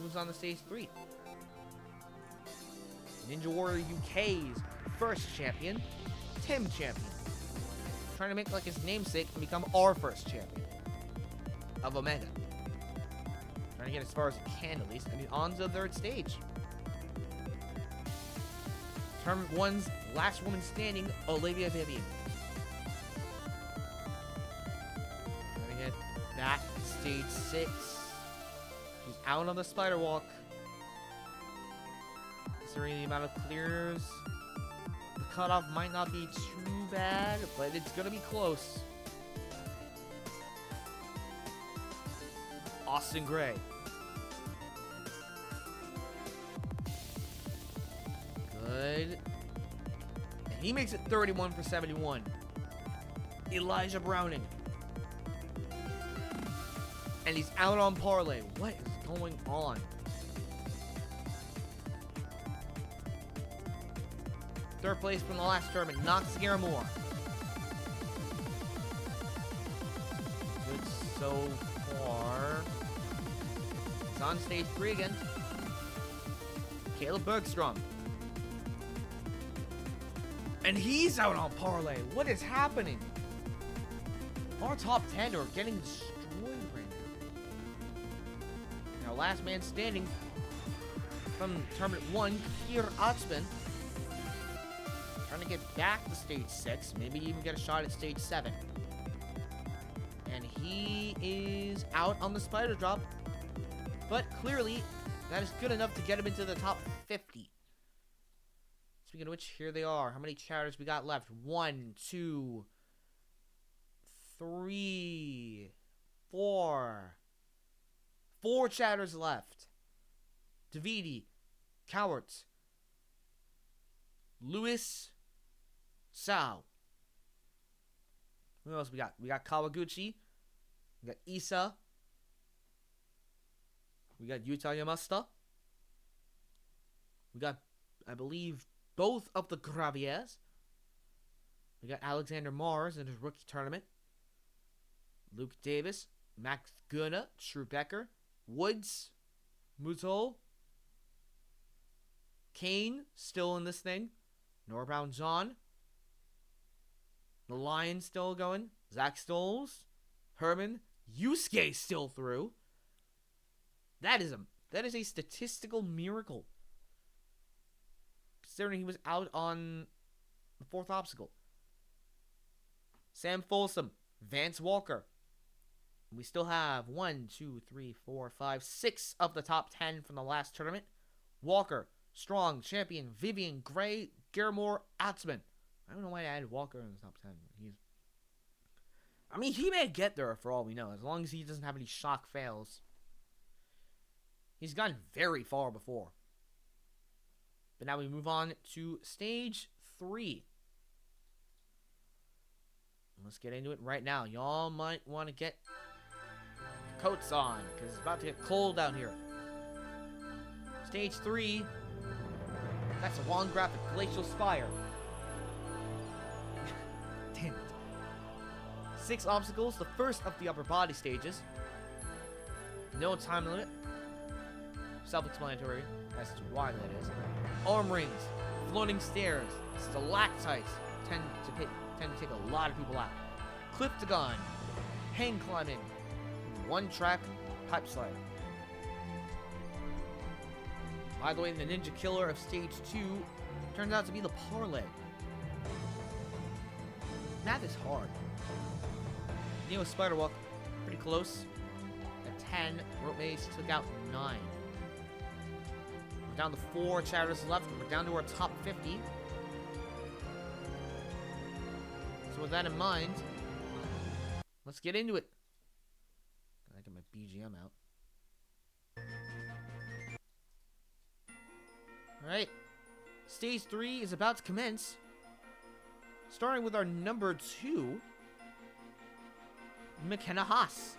Moves on to stage 3. Ninja Warrior UK's first champion, Tim Champion. Trying to make like his namesake and become our first champion of Omega. Trying to get as far as he can at least. And he's on to the third stage. Tournament 1's last woman standing, Olivia Vivian. Trying to get back to stage 6. She's out on the spider walk. Considering the amount of clears, the cutoff might not be too bad, but it's gonna be close. Austin Gray. Good. And he makes it 31 for 71. Elijah Browning. And he's out on parlay. What is going on? Third place from the last tournament, Knox Garamore. Good so far. He's on stage 3 again. Caleb Bergstrom. And he's out on parlay. What is happening? Our top 10 are getting destroyed right now. Now, last man standing from tournament 1, Kfir Atzmon. Trying to get back to stage 6. Maybe even get a shot at stage 7. And he is out on the spider drop. But clearly, that is good enough to get him into the top 50. Speaking of which, here they are. How many chatters we got left? 1, 2, 3, 4. 4 chatters left. Davidi, Cowards, Lewis, Sao. Who else we got? We got Kawaguchi. We got Issa. We got Yuta Yamasta. We got, I believe, both of the Graviers. We got Alexander Mars in his rookie tournament. Luke Davis, Max Gunna, Shrew Becker, Woods, Mutol, Kane, still in this thing. Nora Brown John. The Lion still going. Zach Stoles, Herman, Yusuke still through. That is a statistical miracle. Considering he was out on the 4th obstacle. Sam Folsom, Vance Walker. We still have 1, 2, 3, 4, 5, 6 of the top 10 from the last tournament. Walker, Strong, Champion, Vivian, Gray, Garamore, Atzmon. I don't know why I added Walker in the top 10. He may get there for all we know, as long as he doesn't have any shock fails. He's gotten very far before. But now we move on to stage 3. Let's get into it right now. Y'all might want to get coats on, because it's about to get cold down here. Stage 3. That's a long graphic glacial spire. Damn it. 6 obstacles, the first of the upper body stages. No time limit. Self-explanatory as to why that is. Arm rings, floating stairs, stalactites tend to take a lot of people out. Cliftagon, hang climbing, one track pipe slide. By the way, the ninja killer of stage 2 turns out to be the parlay. Math is hard. Neo spider walk, pretty close. At 10, rope maze took out 9. We're down to 4 chatters left. We're down to our top 50. So with that in mind, let's get into it. I get my BGM out. Alright. Stage 3 is about to commence. Starting with our number 2, McKenna Haas.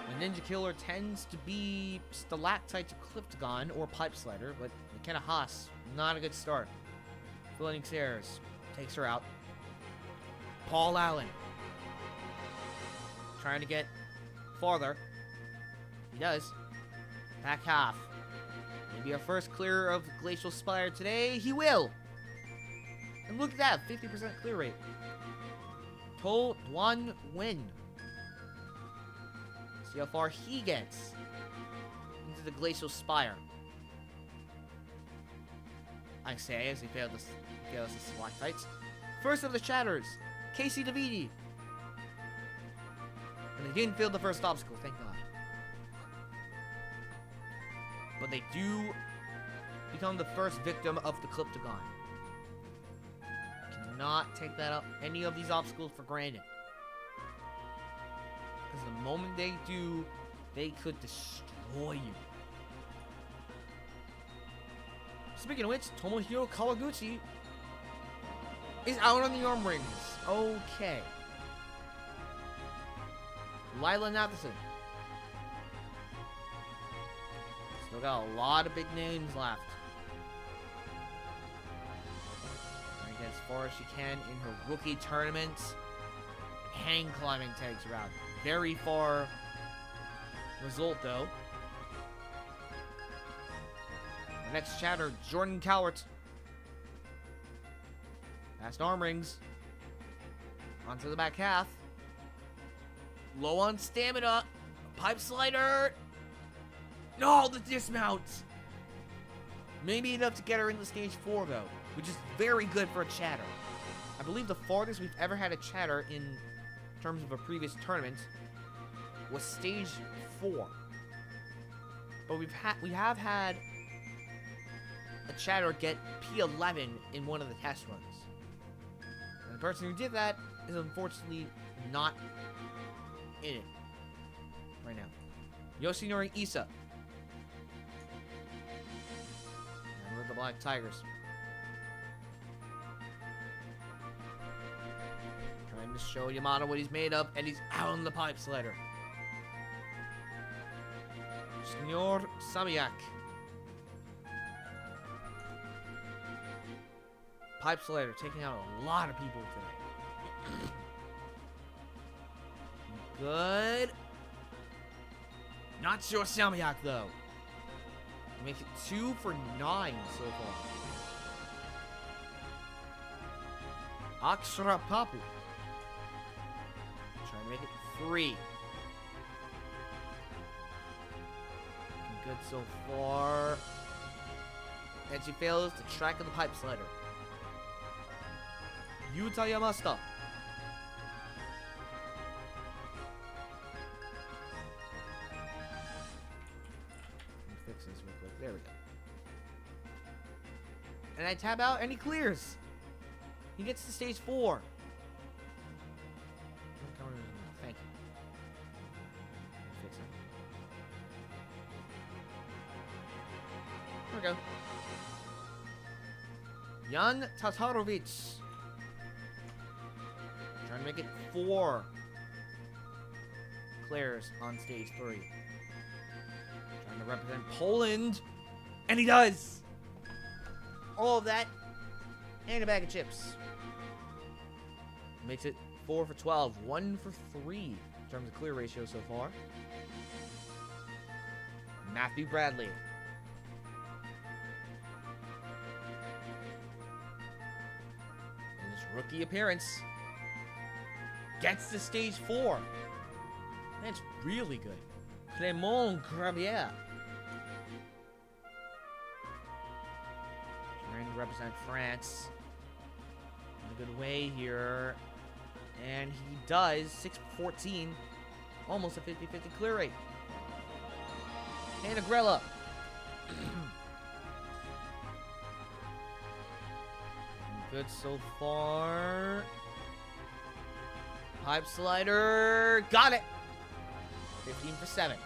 The ninja killer tends to be stalactite to cliftagon or pipe slider, but McKenna Haas, not a good start. Floating stairs takes her out. Paul Allen trying to get farther. He does. Back half. Maybe our first clear of Glacial Spire today. He will. And look at that, 50% clear rate. To Duan Win. See how far he gets into the Glacial Spire. I say as he fails the stalactites. First of the chatters, Casey DeViti. And they didn't fail the first obstacle, thank God. But they do become the first victim of the Cliptagon. Cannot take that up any of these obstacles for granted. Because the moment they do, they could destroy you. Speaking of which, Tomohiro Kawaguchi is out on the arm rings. Okay. Lila Nathan. Still got a lot of big names left. Trying to get as far as she can in her rookie tournaments. Hang climbing takes her out. Very far result though. The next chatter, Jordan Cowart. Past arm rings. Onto the back half. Low on stamina. Pipe slider. No, the dismount. Maybe enough to get her into stage 4 though, which is very good for a chatter. I believe the farthest we've ever had a chatter in terms of a previous tournament was stage 4. But we have had a chatter get P11 in one of the test runs. And the person who did that is unfortunately not in it right now. Yoshinori Issa. And we're the Black Tigers. Trying to show Yamada what he's made of, and he's out on the pipe slider. Senor Samiak. Pipe slider taking out a lot of people today. Good. Not sure Samiak though. Make it 2 for 9 so far. Akshara Papu. Trying to make it 3. Looking good so far. And she fails the track of the pipe slider. Yuta Yamasta. Fix this real quick. There we go. And I tab out and he clears. He gets to stage 4. Thank you. Fix it. There we go. Jan Tatarovich. Trying to make it 4. players on stage 3. Trying to represent Poland. And he does! All of that. And a bag of chips. Makes it 4 for 12. 1 for 3 in terms of clear ratio so far. Matthew Bradley. In his rookie appearance. Gets to stage 4. That's really good. Clément Gravier. Trying to represent France. In a good way here. And he does. 6 for 14. Almost a 50-50 clear rate. And Agrella. Good so far. Pipe slider. Got it. 15 for 7.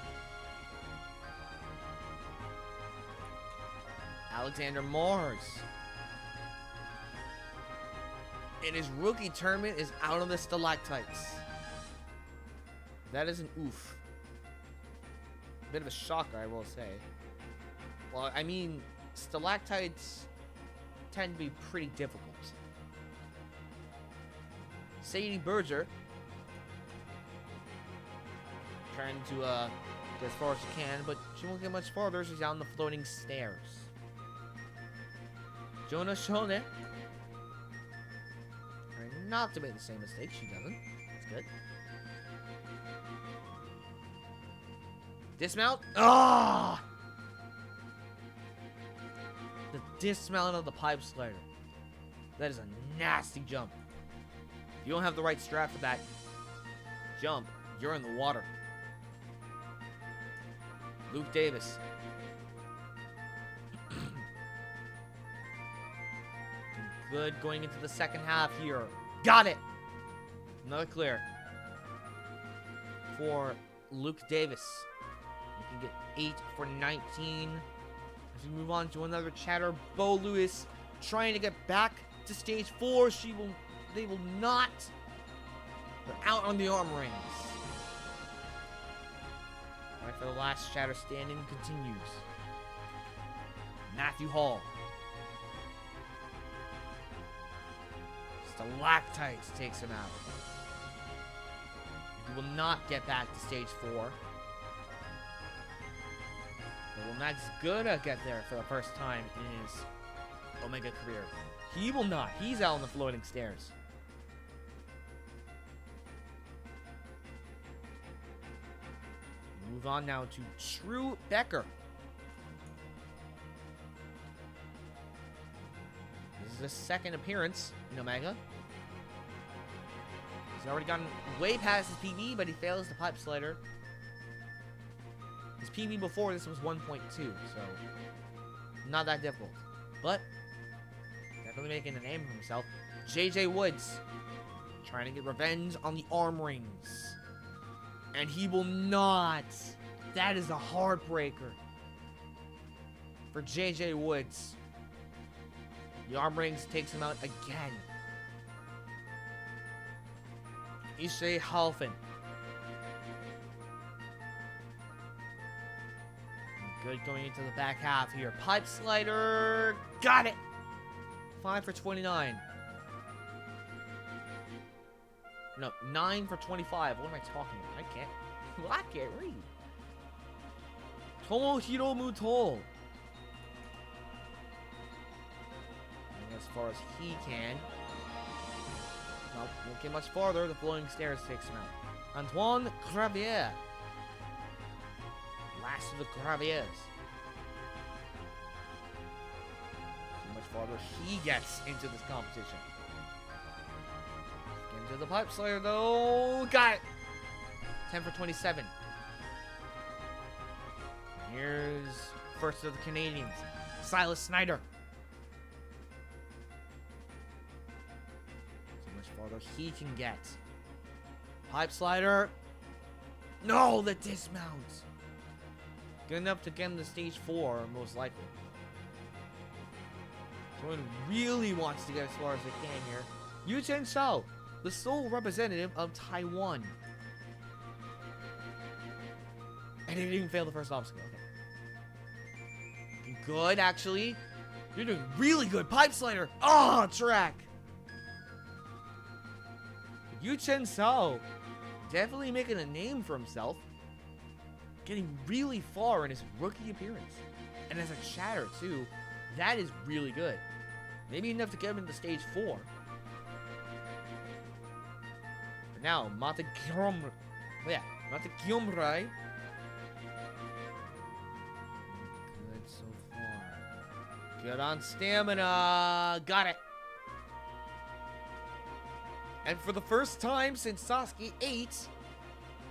Alexander Mars. In his rookie tournament is out of the stalactites. That is an oof. Bit of a shocker, I will say. Well, I mean, stalactites tend to be pretty difficult. Sadie Berger. Trying to get as far as she can, but she won't get much farther. She's on the floating stairs. Jonah Shone. Trying not to make the same mistake. She doesn't. That's good. Dismount. Ah! The dismount of the pipe slider. That is a nasty jump. If you don't have the right strap for that jump, you're in the water. Luke Davis. Good going into the second half here. Got it! Another clear. For Luke Davis. You can get 8 for 19. As we move on to another chatter, Bo Lewis trying to get back to stage 4. They will not. They're out on the arm rings. Alright, for the last chatter standing continues. Matthew Hall. Stalactites takes him out. He will not get back to stage 4. But will Max Guda get there for the first time in his Omega career? He will not. He's out on the floating stairs. Move on now to True Becker. This is his second appearance in Omega. He's already gotten way past his PB, but he fails the pipe slider. His PB before this was 1.2, so not that difficult. But definitely making a name for himself. JJ Woods trying to get revenge on the arm rings. And he will not. That is a heartbreaker for JJ Woods. The arm rings takes him out again. Ishe Halfin. Good going into the back half here. Pipe slider. Got it. 5 for 29. No, 9 for 25. What am I talking about? I can't read. Tomohiro Mutol. And as far as he can. Well, won't get much farther. The floating stairs takes him out. Antoine Gravier. Last of the Graviers. So much farther he gets into this competition. Into the pipe slider though. Got it. 10 for 27. Here's first of the Canadians. Silas Snyder. So much farther he can get. Pipe slider. No, the dismount. Good enough to get him to stage 4, most likely. Someone really wants to get as far as they can here. Yu Chen Shao, the sole representative of Taiwan. I didn't even fail the first obstacle. Okay. Looking good, actually. You're doing really good. Pipe slider. Oh, track. Yu Chen Sao. Definitely making a name for himself. Getting really far in his rookie appearance. And as a chatter, too. That is really good. Maybe enough to get him into stage 4. But now, Mata Gyomrai. Good so far. Good on stamina. Got it. And for the first time since Sasuke 8,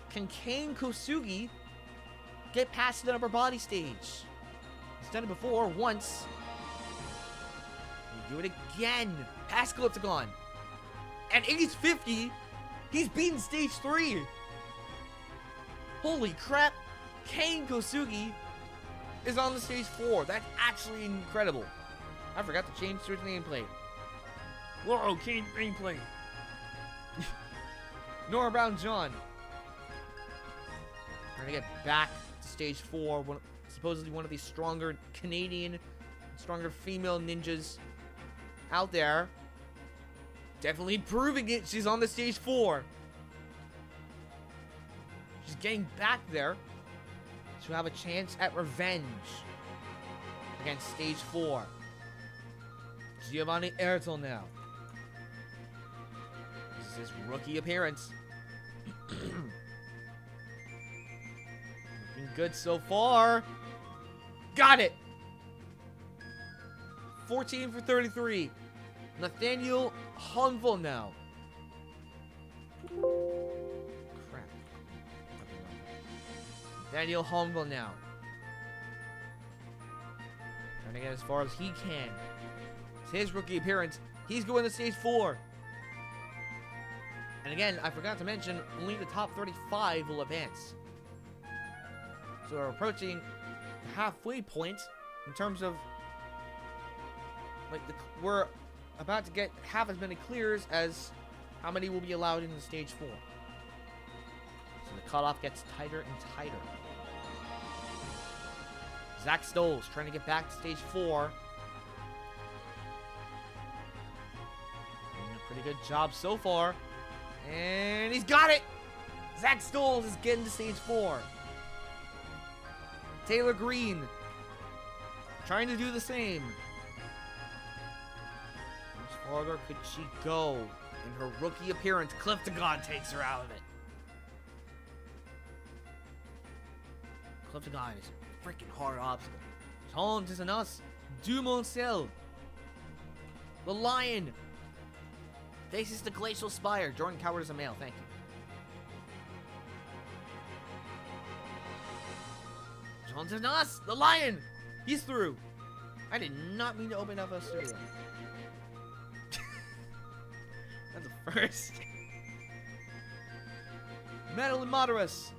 can Kane Kosugi get past the upper body stage? He's done it before, once. We do it again. Past Glyptagon. At age 50, he's beaten stage 3. Holy crap. Kane Kosugi is on the stage 4. That's actually incredible. I forgot to change his nameplate. Whoa, Kane nameplate. Nora Brown John. Trying to get back to stage 4. Supposedly one of the stronger Canadian, stronger female ninjas out there. Definitely proving it. She's on the stage 4. She's getting back there to have a chance at revenge against stage 4. Giovanni Ertel now. This is his rookie appearance. Looking good so far. Got it! 14 for 33. Nathaniel Honville now. Crap. Nathaniel Honville now. Trying to get as far as he can. It's his rookie appearance. He's going to stage 4. And again, I forgot to mention, only the top 35 will advance. So we're approaching the halfway point in terms of, like, we're about to get half as many clears as how many will be allowed in the stage 4. So the cutoff gets tighter and tighter. Zach Stoles trying to get back to stage 4. Doing a pretty good job so far. And he's got it! Zach Stoles is getting to stage 4. Taylor Green trying to do the same. How much farther could she go in her rookie appearance? Glyptagon takes her out of it. Glyptagon is a freaking hard obstacle. Tom Tisanas, Dumoncel, the Lion. Faces the Glacial Spire. Jordan Coward is a male. Thank you. John Tanas, the Lion. He's through. I did not mean to open up a studio. That's the first. Madeline Moderus.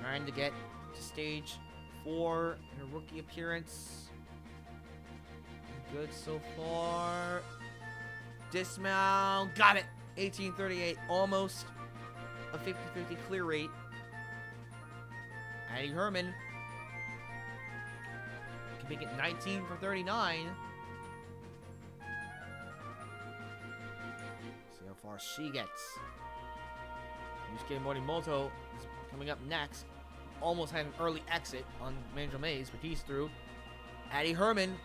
Trying to get to stage 4 in a rookie appearance. Good so far. Dismount. Got it. 1838. Almost a 50-50 clear rate. Addie Herman can make it 19 for 39. See how far she gets. Yusuke Morimoto is coming up next. Almost had an early exit on Manjo Maze, but he's through. Addie Herman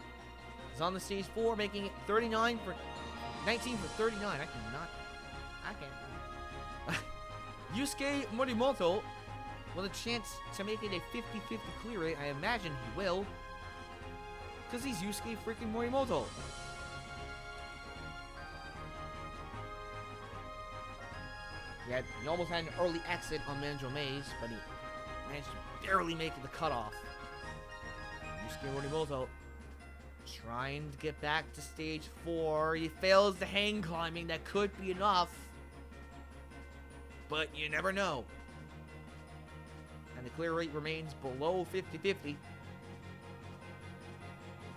is on the stage 4, making it 19 for 39. I can't. Yusuke Morimoto with a chance to make it a 50-50 clear rate. I imagine he will, because he's Yusuke freaking Morimoto. Yeah, he almost had an early exit on Manjo Maze, but he managed to barely make the cutoff. Yusuke Morimoto trying to get back to stage 4. He fails the hang climbing. That could be enough, but you never know. And the clear rate remains below 50-50.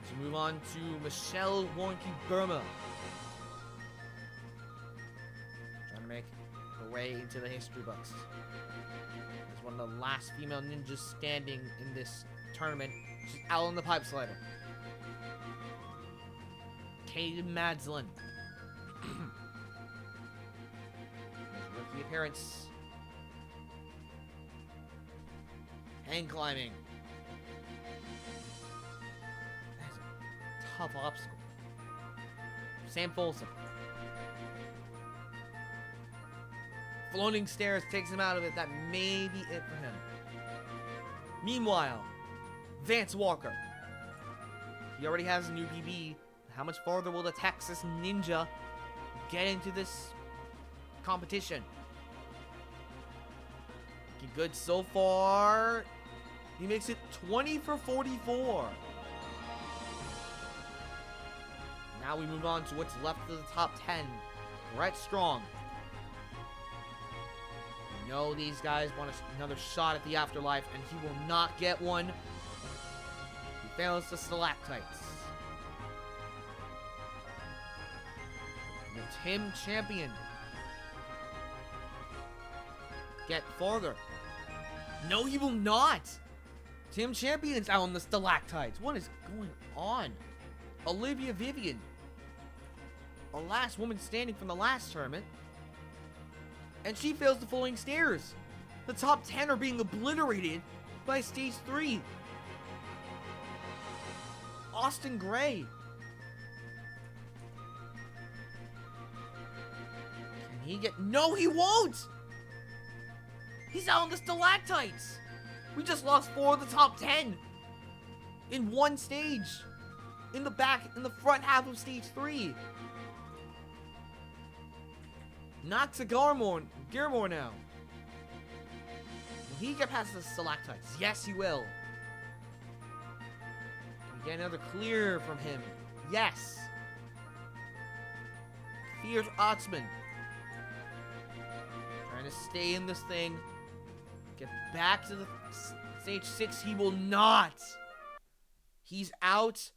So move on to Michelle Wonky Burma. Trying to make her Gray into the history books. As one of the last female ninjas standing in this tournament. She's out on the pipe slider. Katie Madslin. Rookie appearance. Hang climbing. That's a tough obstacle. Sam Folsom. Floating stairs takes him out of it. That may be it for him. Meanwhile, Vance Walker. He already has a new PB. How much farther will the Texas Ninja get into this competition? Looking good so far. He makes it 20 for 44. Now we move on to what's left of the top 10. Brett Strong. We know these guys want another shot at the afterlife, and he will not get one. He fails the stalactites. The Tim Champion. Get farther. No, he will not. Tim Champion's out on the stalactites. What is going on? Olivia Vivian. The last woman standing from the last tournament. And she fails the floating stairs. The top 10 are being obliterated by stage 3. Austin Gray. Can he get... No, he won't! He's out on the stalactites. We just lost 4 of the top 10 in one stage. In the front half of stage 3. Not to Garmore now. Will he get past the stalactites? Yes, he will. We get another clear from him. Yes. Kfir Atzmon. Trying to stay in this thing. Get back to the stage 6. He will not. He's out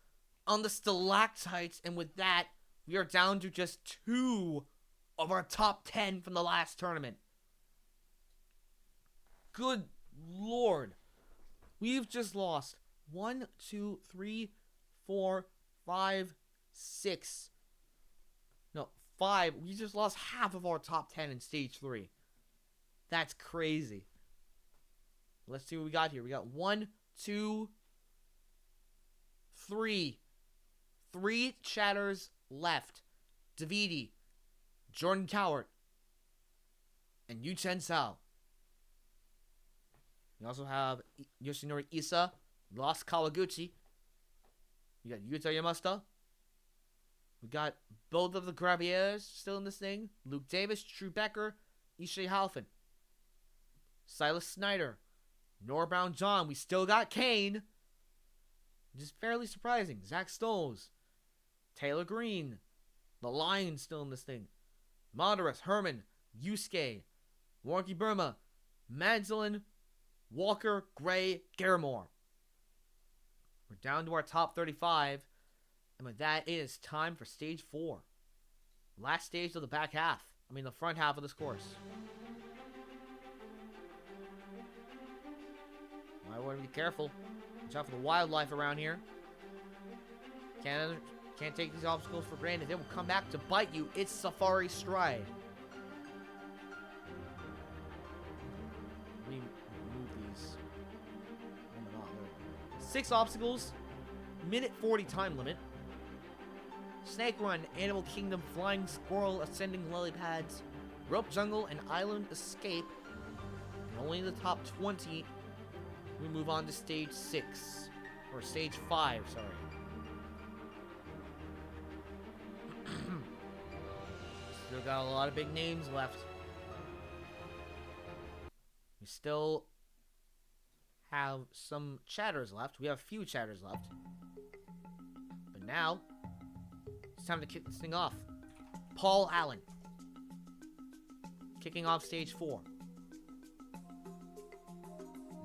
on the stalactites, and with that, we are down to just 2 of our top 10 from the last tournament. Good Lord. We've just lost 1, 2, 3, 4, 5, 6. No, 5. We just lost half of our top 10 in stage 3. That's crazy. Let's see what we got here. We got 1, 2, 3. 3 chatters left. Davidi, Jordan Cowart, and Yu Chen Sao. We also have Yoshinori Issa, Lost Kawaguchi. We got Yuta Yamasta. We got both of the Graviers still in this thing. Luke Davis, Drew Becker, Ishii Halfin. Silas Snyder, Nora Brown John. We still got Kane. Which is fairly surprising. Zach Stolz, Taylor Green. The Lions still in this thing. Monterus, Herman, Yusuke, Warnky Burma, Magdalene, Walker, Gray, Garamore. We're down to our top 35. And with that, it is time for stage 4. Last stage of the the front half of this course. I want to be careful. Watch out for the wildlife around here. Can't take these obstacles for granted. They will come back to bite you. It's Safari Stride. Remove these. Oh my god. 6 obstacles. Minute 40 time limit. Snake Run, Animal Kingdom, Flying Squirrel, Ascending Lily Pads, Rope Jungle, and Island Escape. And only the top 20. We move on to stage 6. Or stage 5, sorry. Still got a lot of big names left. We still have some chatters left. We have a few chatters left. But now, it's time to kick this thing off. Paul Allen. Kicking off stage 4.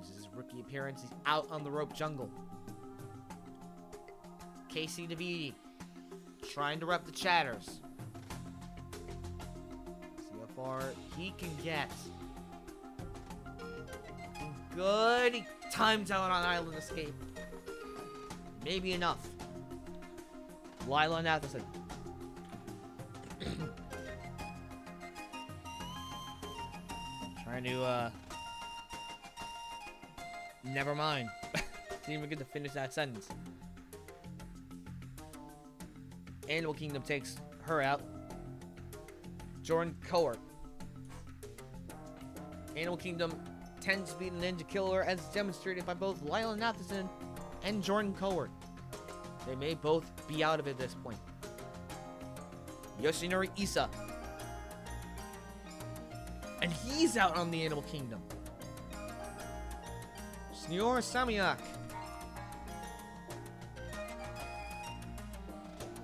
This is his rookie appearance. He's out on the rope jungle. Casey DeViti trying to rep the chatters. See how far far he can get. Good. He times out on Island Escape. Maybe enough. Lila and Atherson. Trying to, never mind. Didn't even get to finish that sentence. Animal Kingdom takes her out. Jordan Coer. Animal Kingdom tends to be the ninja killer, as demonstrated by both Lila Nathanson and Jordan Coer. They may both be out of it at this point. Yoshinori Issa. And he's out on the Animal Kingdom. Senor Samiak.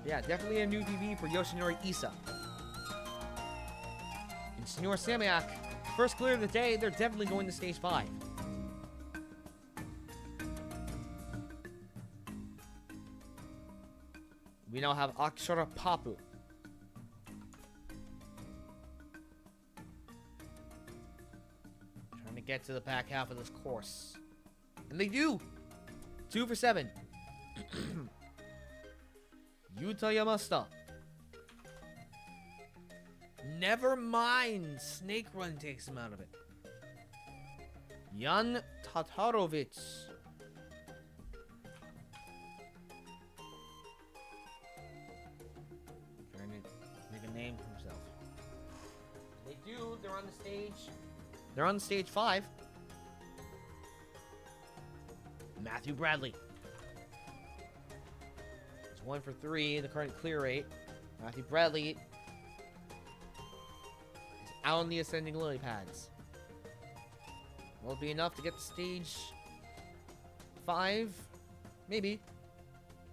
Yeah, definitely a new PV for Yoshinori Issa. And Senor Samiak, first clear of the day, they're definitely going to stage 5. We now have Akshara Papu. Trying to get to the back half of this course. And they do! 2 for 7. Yuta Yamasta. Never mind. Snake Run takes him out of it. Jan Tatarovich. Trying to make a name for himself. They do. They're on the stage. They're on stage 5. Matthew Bradley. It's 1 for 3, the current clear rate. Matthew Bradley is out on the ascending lily pads. Will it be enough to get to stage 5? Maybe.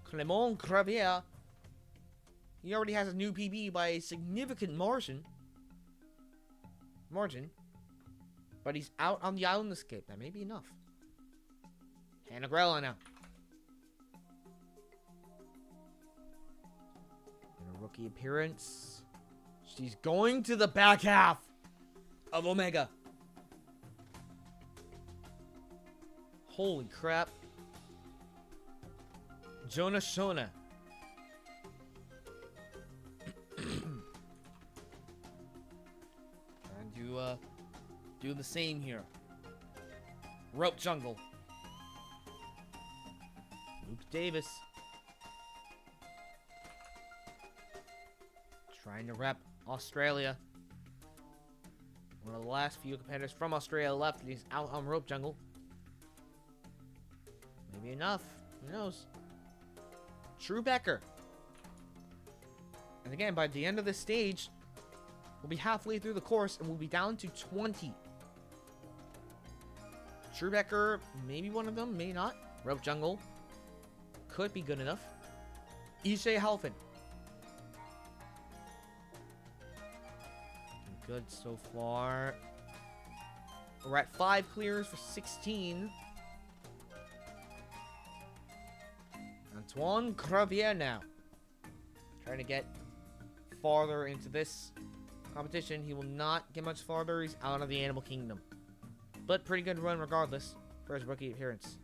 Clement Gravier. He already has a new PB by a significant margin. But he's out on the Island Escape. That may be enough. Hannah Grella now. In a rookie appearance. She's going to the back half of Omega. Holy crap. Jonah Shona. Trying to do the same here. Rope Jungle. Luke Davis. Trying to rep Australia. One of the last few competitors from Australia left, and he's out on Rope Jungle. Maybe enough. Who knows? Drew Becker. And again, by the end of this stage, we'll be halfway through the course, and we'll be down to 20. Drew Becker, maybe one of them, maybe not. Rope Jungle. Could be good enough. Ishe Halfin. Good so far. We're at 5 clears for 16. Antoine Gravier now. Trying to get farther into this competition. He will not get much farther. He's out of the Animal Kingdom. But pretty good run regardless for his rookie appearance.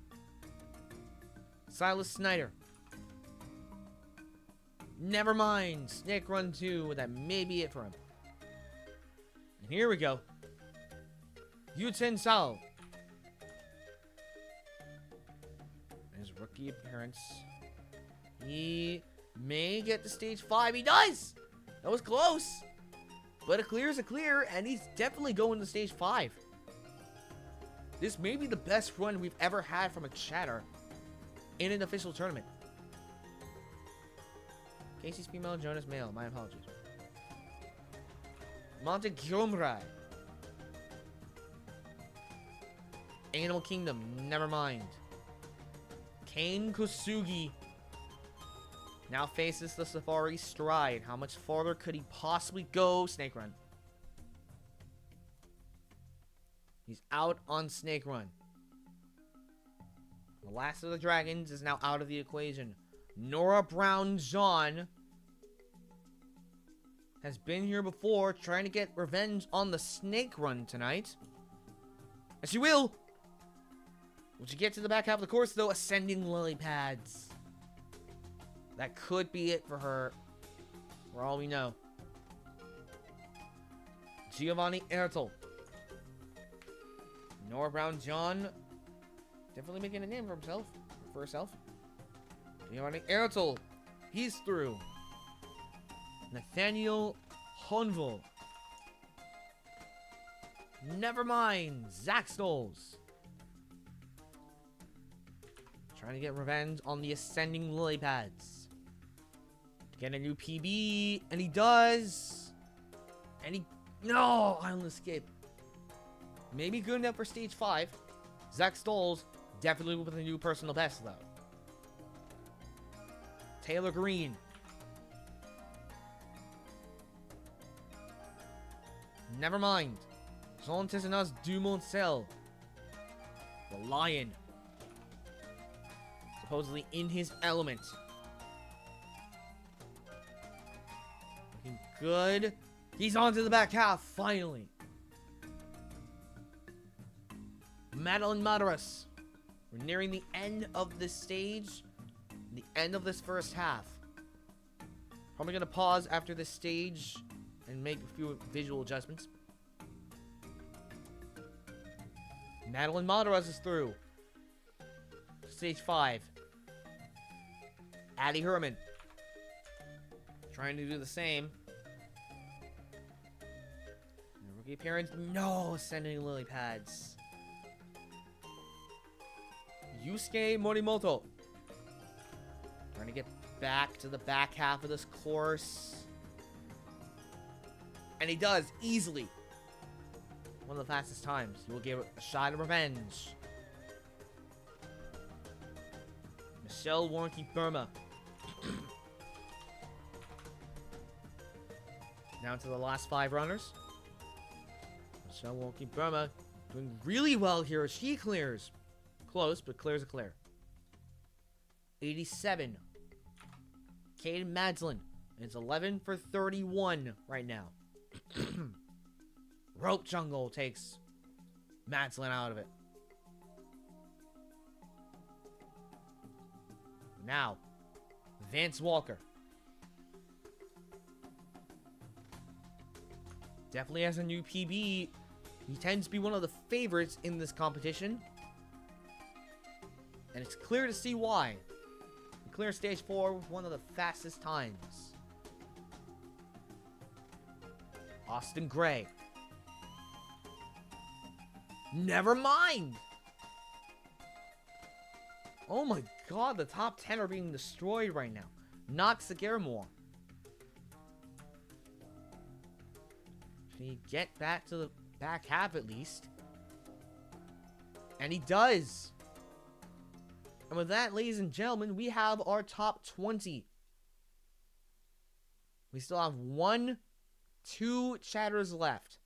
Silas Snyder. Never mind. Snake Run 2. That may be it for him. And here we go. Yuten Sao. His rookie appearance. He may get to stage 5. He does! That was close. But a clear is a clear, and he's definitely going to stage 5. This may be the best run we've ever had from a chatter in an official tournament. Casey's female, Jonas male. My apologies. Montgomery. Animal Kingdom. Never mind. Kane Kosugi now faces the Safari Stride. How much farther could he possibly go? Snake Run. He's out on Snake Run. The last of the dragons is now out of the equation. Nora Brown John has been here before, trying to get revenge on the snake run tonight. As she will! When she gets to the back half of the course, though, ascending lily pads. That could be it for her, for all we know. Giovanni Ertel. Nora Brown John. Definitely making a name for herself. Giovanni Ertel. He's through. Nathaniel Honville. Never mind. Zach Stoles. Trying to get revenge on the ascending lily pads. To get a new PB. And he does. And he... No! Island escape. Maybe good enough for stage 5. Zach Stoles. Definitely with a new personal best, though. Taylor Green. Never mind. Jean Tissanas Dumoncel. The Lion. Supposedly in his element. Looking good. He's on to the back half, finally. Madeline Madaras. We're nearing the end of this stage. The end of this first half. Probably going to pause after this stage and make a few visual adjustments. Madeline Madaras is through. Stage 5. Addie Herman. Trying to do the same. Rookie appearance. No ascending lily pads. Yusuke Morimoto. Trying to get back to the back half of this course. And he does, easily. One of the fastest times. He will give a shot of revenge. Michelle Warnke Burma. Down to the last 5 runners. Michelle Warnke Burma doing really well here. She clears. Close, but clears a clear. 87. Caden Madslin. It's 11 for 31 right now. Rope Jungle takes Madslin out of it. Now, Vance Walker. Definitely has a new PB. He tends to be one of the favorites in this competition. And it's clear to see why. He cleared stage 4 with one of the fastest times. Austin Gray. Never mind! Oh my god, the top 10 are being destroyed right now. Knox Agarmore. Can he get back to the back half at least? And he does! And with that, ladies and gentlemen, we have our top 20. We still have 2 chatters left.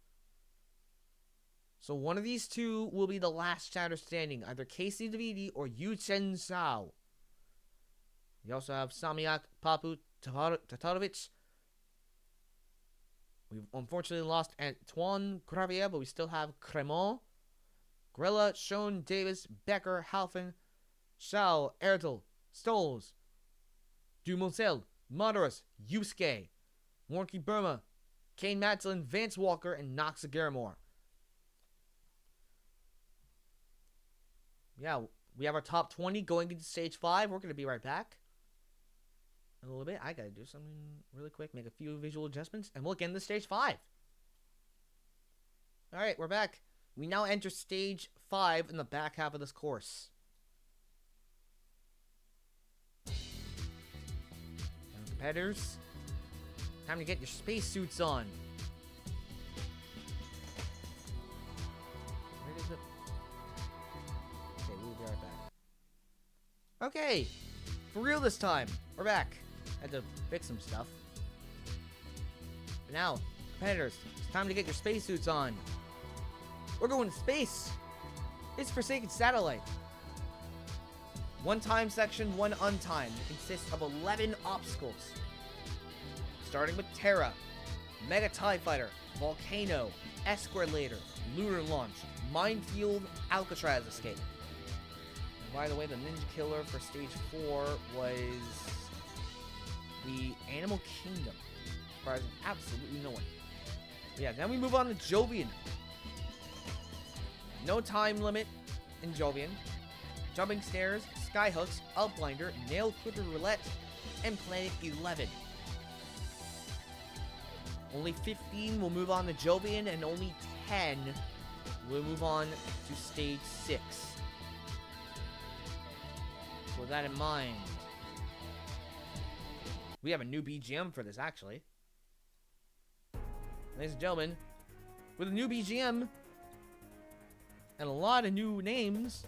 So one of these 2 will be the last chatter standing, either Casey Davidi or Yu Chen Sao. We also have Samyak Papu Tatarovich. We've unfortunately lost Antoine Gravier, but we still have Cremont, Grilla, Schoen, Davis, Becker, Halfin, Shao, Ertel, Stoles, Dumoncel, Madaras, Yusuke, Warnke Burma, Kane Madslin, Vance Walker, and Knox Agarmore. Yeah, we have our top 20 going into stage 5. We're going to be right back in a little bit. I got to do something really quick, make a few visual adjustments, and we'll get into stage 5. All right, we're back. We now enter stage 5 in the back half of this course. Now, competitors, time to get your spacesuits on. Where is it? Okay, we'll be right back. Okay, for real this time. We're back. Had to fix some stuff. But now, competitors, it's time to get your spacesuits on. We're going to space. It's Forsaken Satellite. 1 time section, 1 untimed. It consists of 11 obstacles. Starting with Terra. Mega TIE Fighter, Volcano, Escalator, Lunar Launch, Minefield, Alcatraz Escape. And by the way, the Ninja Killer for Stage 4 was the Animal Kingdom. Surprising absolutely no one. But yeah, then we move on to Jovian. No time limit in Jovian. Jumping Stairs, Skyhooks, Outblinder, Nail Clipper Roulette, and Planet 11. Only 15 will move on to Jovian, and only 10 will move on to Stage 6. So with that in mind, we have a new BGM for this, actually. Ladies and gentlemen, with a new BGM and a lot of new names,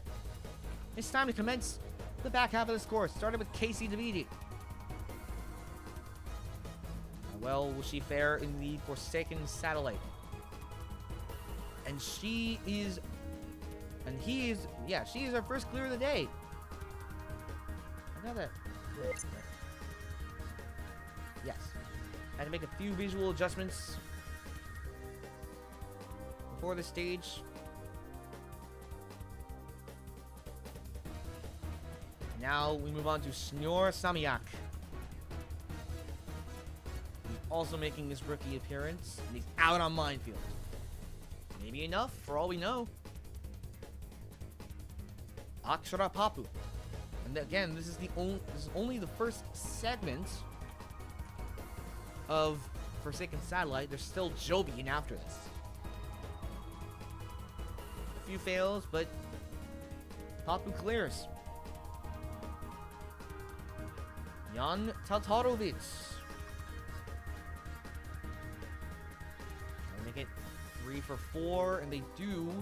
it's time to commence the back half of this course. Started with Casey DeViti. How well will she fare in the Forsaken Satellite? And she is our first clear of the day. I got that. Yes. Had to make a few visual adjustments before the stage. Now we move on to Snor Samiak. He's also making his rookie appearance, and he's out on Minefield. Maybe enough, for all we know. Akshara Papu. And again, this is only the first segment of Forsaken Satellite. There's still Jovian after this. A few fails, but Papu clears. Jan Tatarovic. Trying to make it 3 for 4, and they do.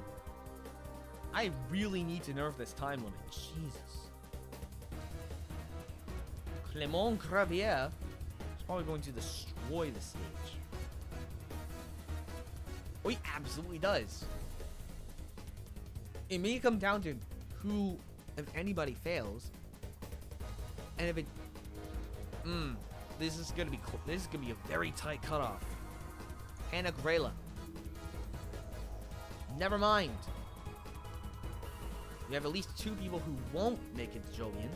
I really need to nerf this time limit. Jesus. Clement Gravier is probably going to destroy the stage. Oh, he absolutely does. It may come down to who, if anybody, fails, and if it. This is gonna be a very tight cutoff. Hannah Grela. Never mind. We have at least 2 people who won't make it to Jovian.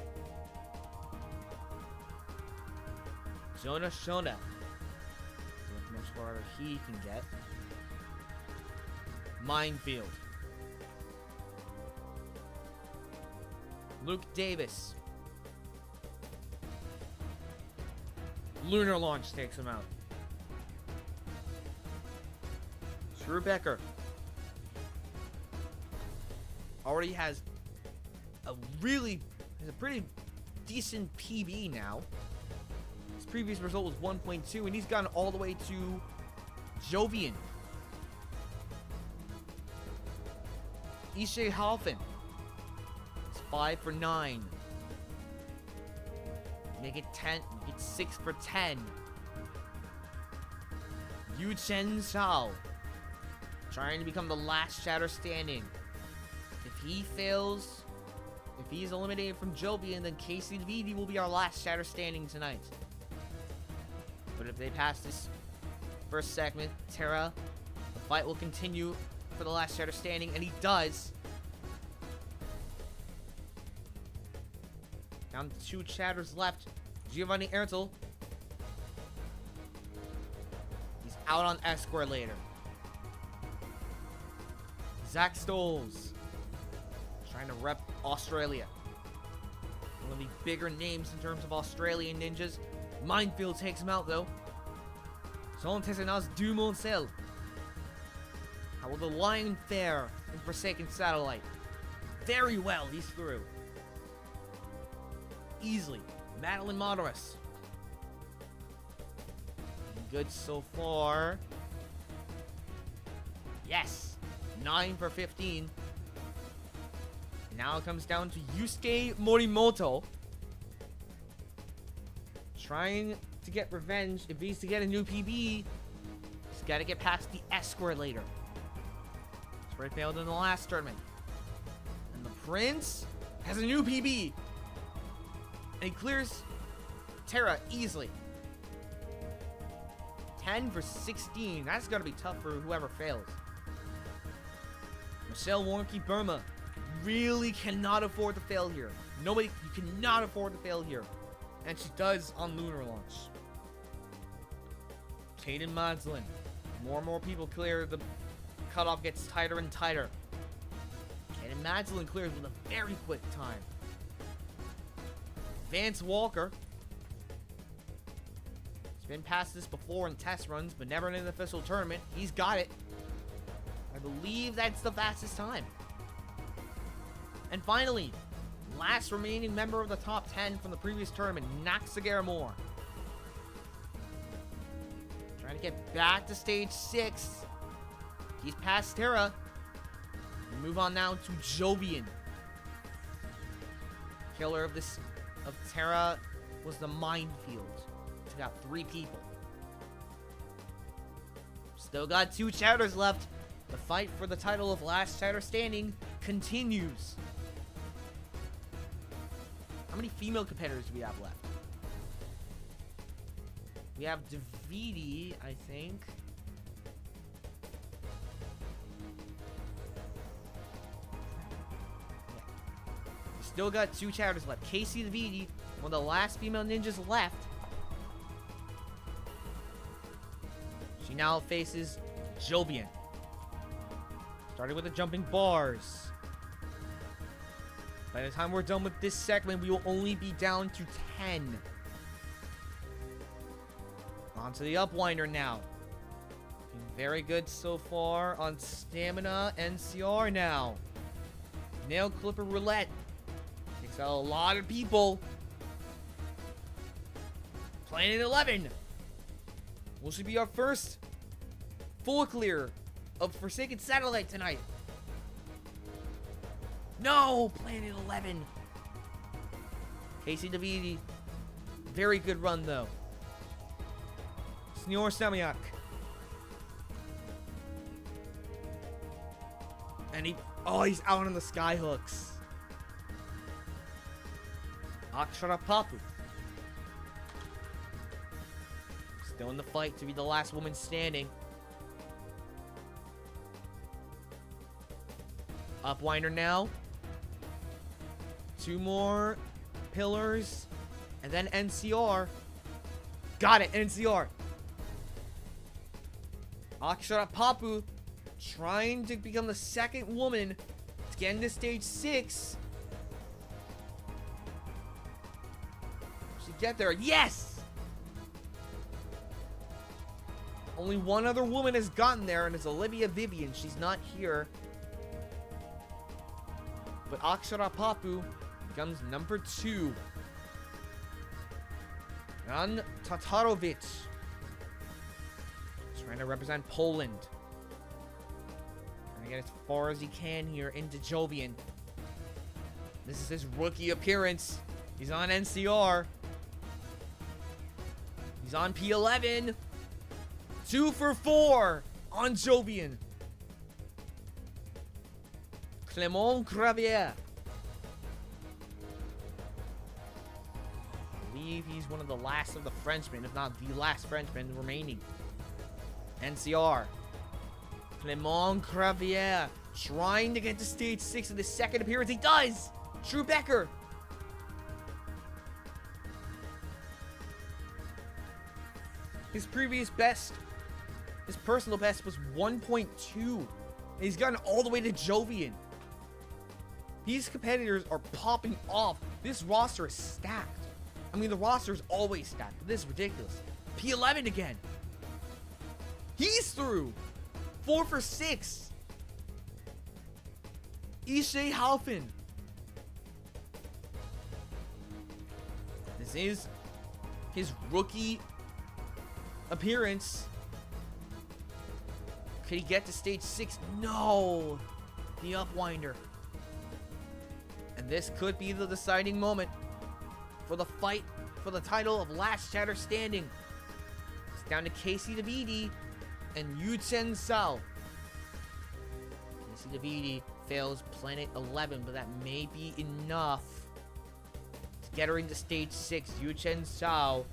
Jonah Shona. See how much farther he can get. Minefield. Luke Davis. Lunar Launch takes him out. Drew Becker already has a pretty decent PB now. His previous result was 1.2, and he's gotten all the way to Jovian. Ishe Halfin. It's 5 for 9. Make it 10. Make it 6 for 10. Yu Chen Shao. Trying to become the last shatter standing. If he fails, if he's eliminated from Jovian, then Casey DeViti will be our last shatter standing tonight. But if they pass this first segment, Terra, the fight will continue for the last shatter standing, and he does. Down to 2 chatters left. Giovanni Ertel. He's out on Escalator. Zach Stoles. Trying to rep Australia. One of the bigger names in terms of Australian ninjas. Minefield takes him out though. Son Tessenas du Moncel. How will the Lion fare in Forsaken Satellite? Very well, he's through. Easily. Madeline Moderus. Good so far. Yes. 9 for 15. Now it comes down to Yusuke Morimoto. Trying to get revenge. If he's to get a new PB, he's got to get past the Escalator. That's where he failed in the last tournament. And the Prince has a new PB. And he clears Terra easily. 10 for 16. That's gonna be tough for whoever fails. Michelle Warnke Burma really cannot afford to fail here. You cannot afford to fail here. And she does on lunar launch. Kaden Madslin. More and more people clear. The cutoff gets tighter and tighter. Kaden Madslin clears with a very quick time. Vance Walker. He's been past this before in test runs, but never in an official tournament. He's got it. I believe that's the fastest time. And finally, last remaining member of the top 10 from the previous tournament, Naxagar Moore. Trying to get back to stage 6. He's past Terra. We move on now to Jovian. Killer of Terra was the minefield. Took out 3 people. Still got 2 chatters left. The fight for the title of last chatter standing continues. How many female competitors do we have left? We have Davidi, I think. Yeah. We still got 2 chatters left. Casey Davidi, one of the last female ninjas left. She now faces Jovian. Starting with the jumping bars. By the time we're done with this segment, we will only be down to 10. On to the upwinder now. Looking very good so far on stamina. NCR now. Nail clipper roulette. Takes out a lot of people. Planet 11. Will she be our first full clear of Forsaken Satellite tonight? No! Planet 11. Casey Davidi. Very good run, though. Senor Samyak. And he's out on the skyhooks. Akshara Papu. Still in the fight to be the last woman standing. Upwinder now. 2 more pillars. And then NCR. Got it, NCR. Akshara Papu trying to become the second woman to get into stage 6. She get there. Yes! Only one other woman has gotten there, and it's Olivia Vivian. She's not here. But Akshara Papu becomes number 2. Jan Tatarovic. Trying to represent Poland. Trying to get as far as he can here into Jovian. This is his rookie appearance. He's on NCR. He's on P11. 2 for 4 on Jovian. Clement Gravier. I believe he's one of the last of the Frenchmen, if not the last Frenchman remaining. NCR. Clement Gravier trying to get to stage 6 in the second appearance. He does! Drew Becker. His previous best, his personal best was 1.2. And he's gotten all the way to Jovian. These competitors are popping off. This roster is stacked. I mean, the roster is always stacked, but this is ridiculous. P11 again. He's through. 4 for 6. Ishe Halfin. This is his rookie appearance. Could he get to stage 6? No. The upwinder. And this could be the deciding moment for the fight for the title of last chatter standing. It's down to Casey Davidi and Yu Chen Sao. Casey Davidi fails Planet 11, but that may be enough to get her into stage 6. Yu Chen Sao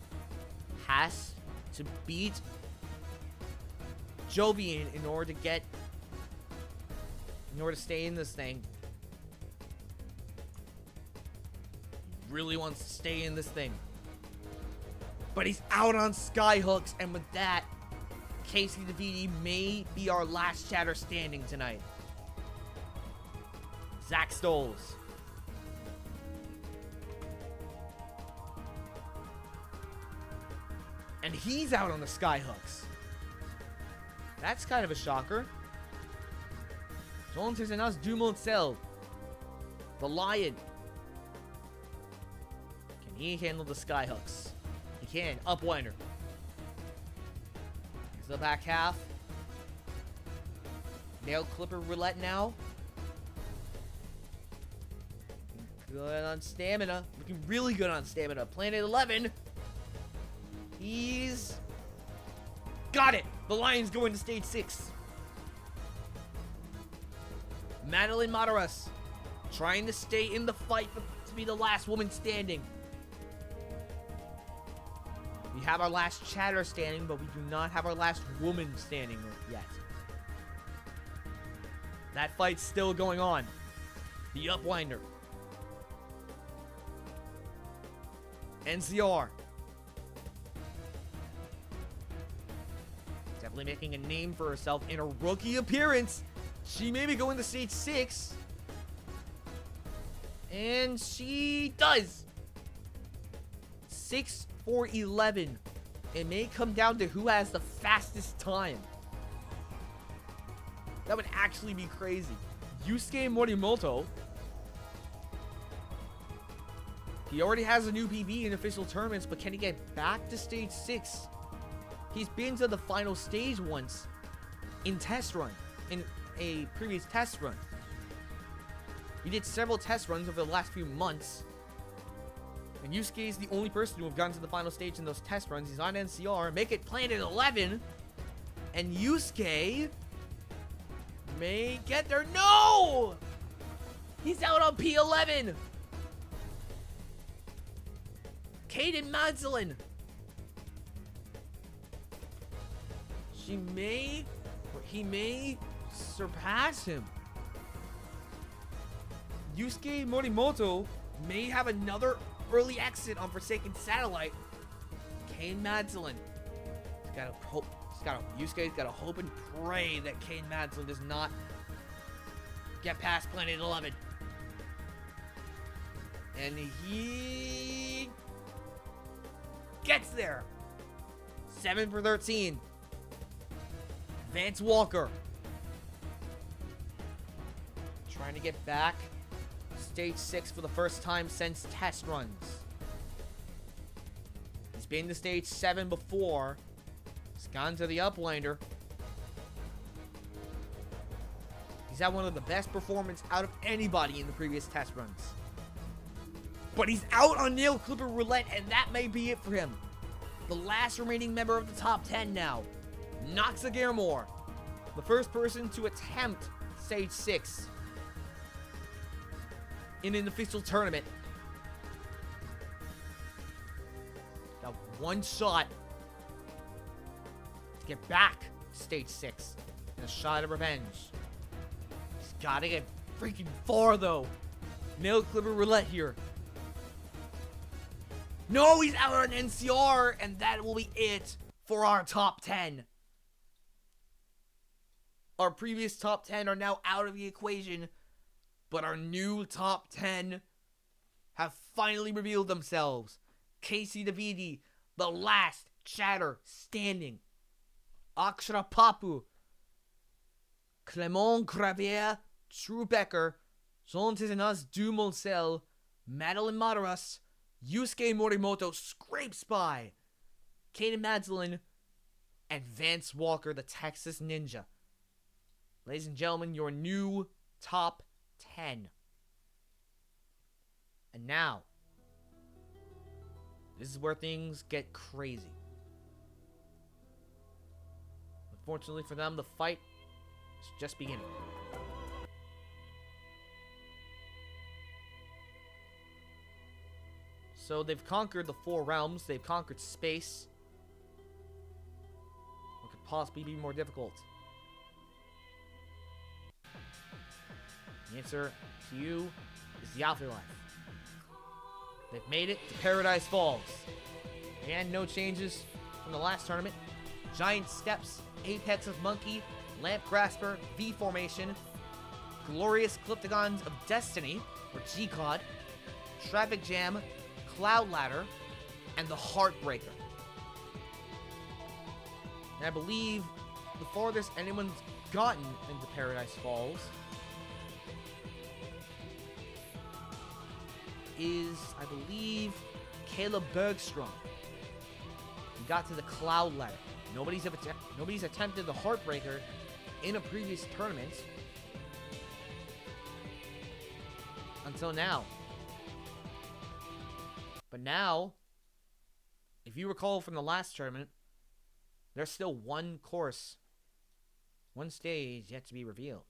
has to beat Jovian in order to stay in this thing. He really wants to stay in this thing. But he's out on skyhooks, and with that, Casey DeViti may be our last chatter standing tonight. Zach Stoles. And he's out on the skyhooks. That's kind of a shocker. Jonathan and us Dumoncel. The Lion. Can he handle the skyhooks? He can. Upwinder. Here's the back half. Nail Clipper Roulette now. Good on stamina. Looking really good on stamina. Planet 11. He's got it. The Lion's going to stage 6. Madeline Mataras trying to stay in the fight to be the last woman standing. We have our last chatter standing, but we do not have our last woman standing yet. That fight's still going on. The Upwinder. NCR. Definitely making a name for herself in a rookie appearance. She may be going to stage 6. And she does. 6 for 11. It may come down to who has the fastest time. That would actually be crazy. Yusuke Morimoto. He already has a new PB in official tournaments, but can he get back to stage 6? He's been to the final stage once in test run, in a previous test run. He did several test runs over the last few months. And Yusuke is the only person to have gotten to the final stage in those test runs. He's on NCR. Make it Planet 11. And Yusuke may get there. No! He's out on P11. Kaden Madzalin. He may surpass him. Yusuke Morimoto may have another early exit on Forsaken Satellite. Kane Madzalin. Yusuke's gotta hope and pray that Kane Madzalin does not get past Planet 11. And he gets there. 7 for 13. Vance Walker. Trying to get back. Stage 6 for the first time since test runs. He's been to stage 7 before. He's gone to the Uplander. He's had one of the best performances out of anybody in the previous test runs. But he's out on Nail Clipper Roulette, and that may be it for him. The last remaining member of the top 10 now. Noxa Garemore. The first person to attempt stage 6 in an official tournament. Got one shot to get back to stage 6 and a shot of revenge. He's gotta get freaking far though. Nail Clipper Roulette here. No, he's out on NCR, and that will be it for our top 10. Our previous top 10 are now out of the equation, but our new top 10 have finally revealed themselves. Casey DeViti, the last chatter standing. Akshara Papu, Clement Gravier, True Becker, Jean Tizinas Dumoncel, Madeline Mataras, Yusuke Morimoto scrapes by, Kaden Madzalin, and Vance Walker, the Texas Ninja. Ladies and gentlemen, your new top 10. And now, this is where things get crazy. Unfortunately for them, the fight is just beginning. So they've conquered the 4 realms. They've conquered space. What could possibly be more difficult? The answer to you is the afterlife. They've made it to Paradise Falls. And no changes from the last tournament. Giant Steps, Apex of Monkey, Lamp Grasper, V Formation, Glorious Glyptogons of Destiny, or G-Cod, Traffic Jam, Cloud Ladder, and the Heartbreaker. And I believe the farthest anyone's gotten into Paradise Falls is, I believe, Caleb Bergstrom. He got to the Cloud Ladder. Nobody's attempted the Heartbreaker in a previous tournament until now. But now, if you recall from the last tournament, there's still one course, one stage yet to be revealed.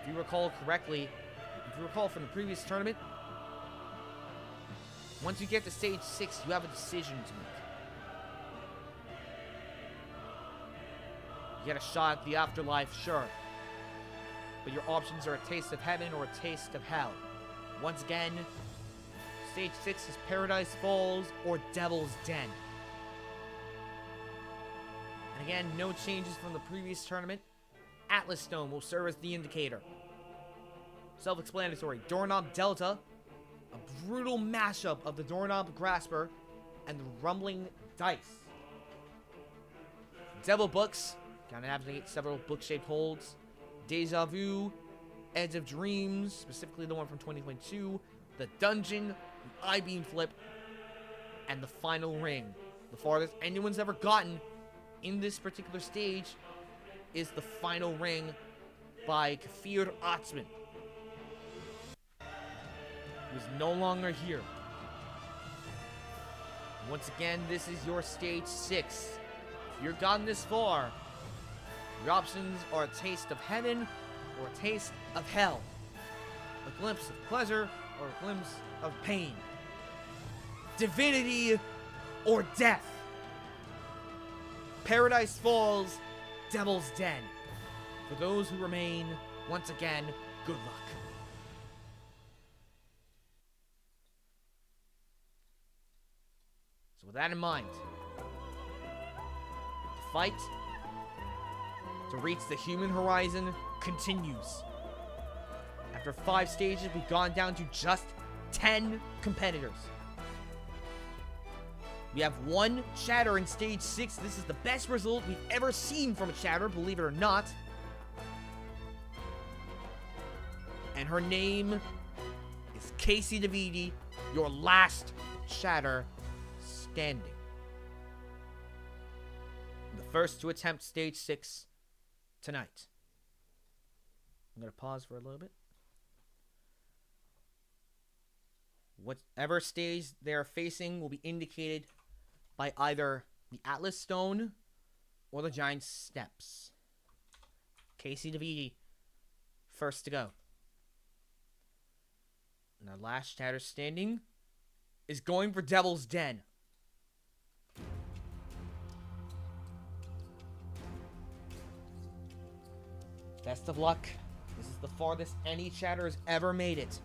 If you recall correctly, if you recall from the previous tournament, once you get to stage 6, you have a decision to make. You get a shot at the afterlife, sure. But your options are a taste of heaven or a taste of hell. Once again, stage 6 is Paradise Falls or Devil's Den. And again, no changes from the previous tournament. Atlas Stone will serve as the indicator. Self-explanatory. Doorknob Delta, a brutal mashup of the Doorknob Grasper and the Rumbling Dice. Devil Books, gotta navigate several book-shaped holds. Deja Vu, Edge of Dreams, specifically the one from 2022, the Dungeon, the I-Beam Flip, and the Final Ring. The farthest anyone's ever gotten in this particular stage is the Final Ring by Kfir Atzmon, who is no longer here. Once again, this is your stage 6. If you've gotten this far, your options are a taste of heaven or a taste of hell, a glimpse of pleasure or a glimpse of pain, divinity or death. Paradise Falls, Devil's Den. For those who remain, once again, good luck. So with that in mind, the fight to reach the human horizon continues. After 5 stages, we've gone down to just 10 competitors. We have 1 chatter in stage 6. This is the best result we've ever seen from a chatter, believe it or not. And her name is Casey DeViti, your last chatter standing. The first to attempt stage 6 tonight. I'm going to pause for a little bit. Whatever stage they are facing will be indicated by either the Atlas Stone or the Giant Steps. Casey DeViti, first to go. And our last chatter standing is going for Devil's Den. Best of luck. This is the farthest any chatter has ever made it.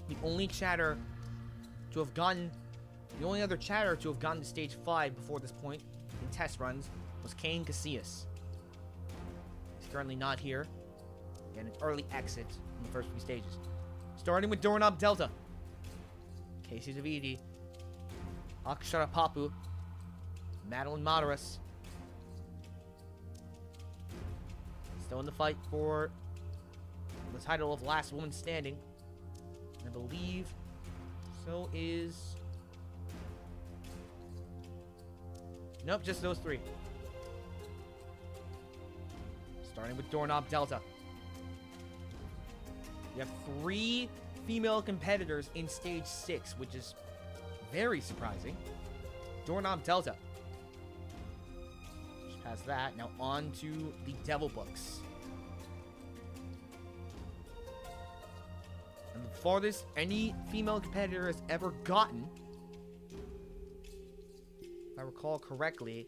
The only other chatter to have gotten to stage 5 before this point in test runs was Kane Casillas. He's currently not here. Again, an early exit in the first few stages. Starting with Doorknob Delta. Casey DeViti. Akshara Papu. Madeline Madaras. Still in the fight for the title of Last Woman Standing. I believe so is... Nope, just those 3. Starting with Doorknob Delta. We have 3 female competitors in stage 6, which is very surprising. Doorknob Delta. Just past that. Now on to the Devil Books. And the farthest any female competitor has ever gotten I recall correctly,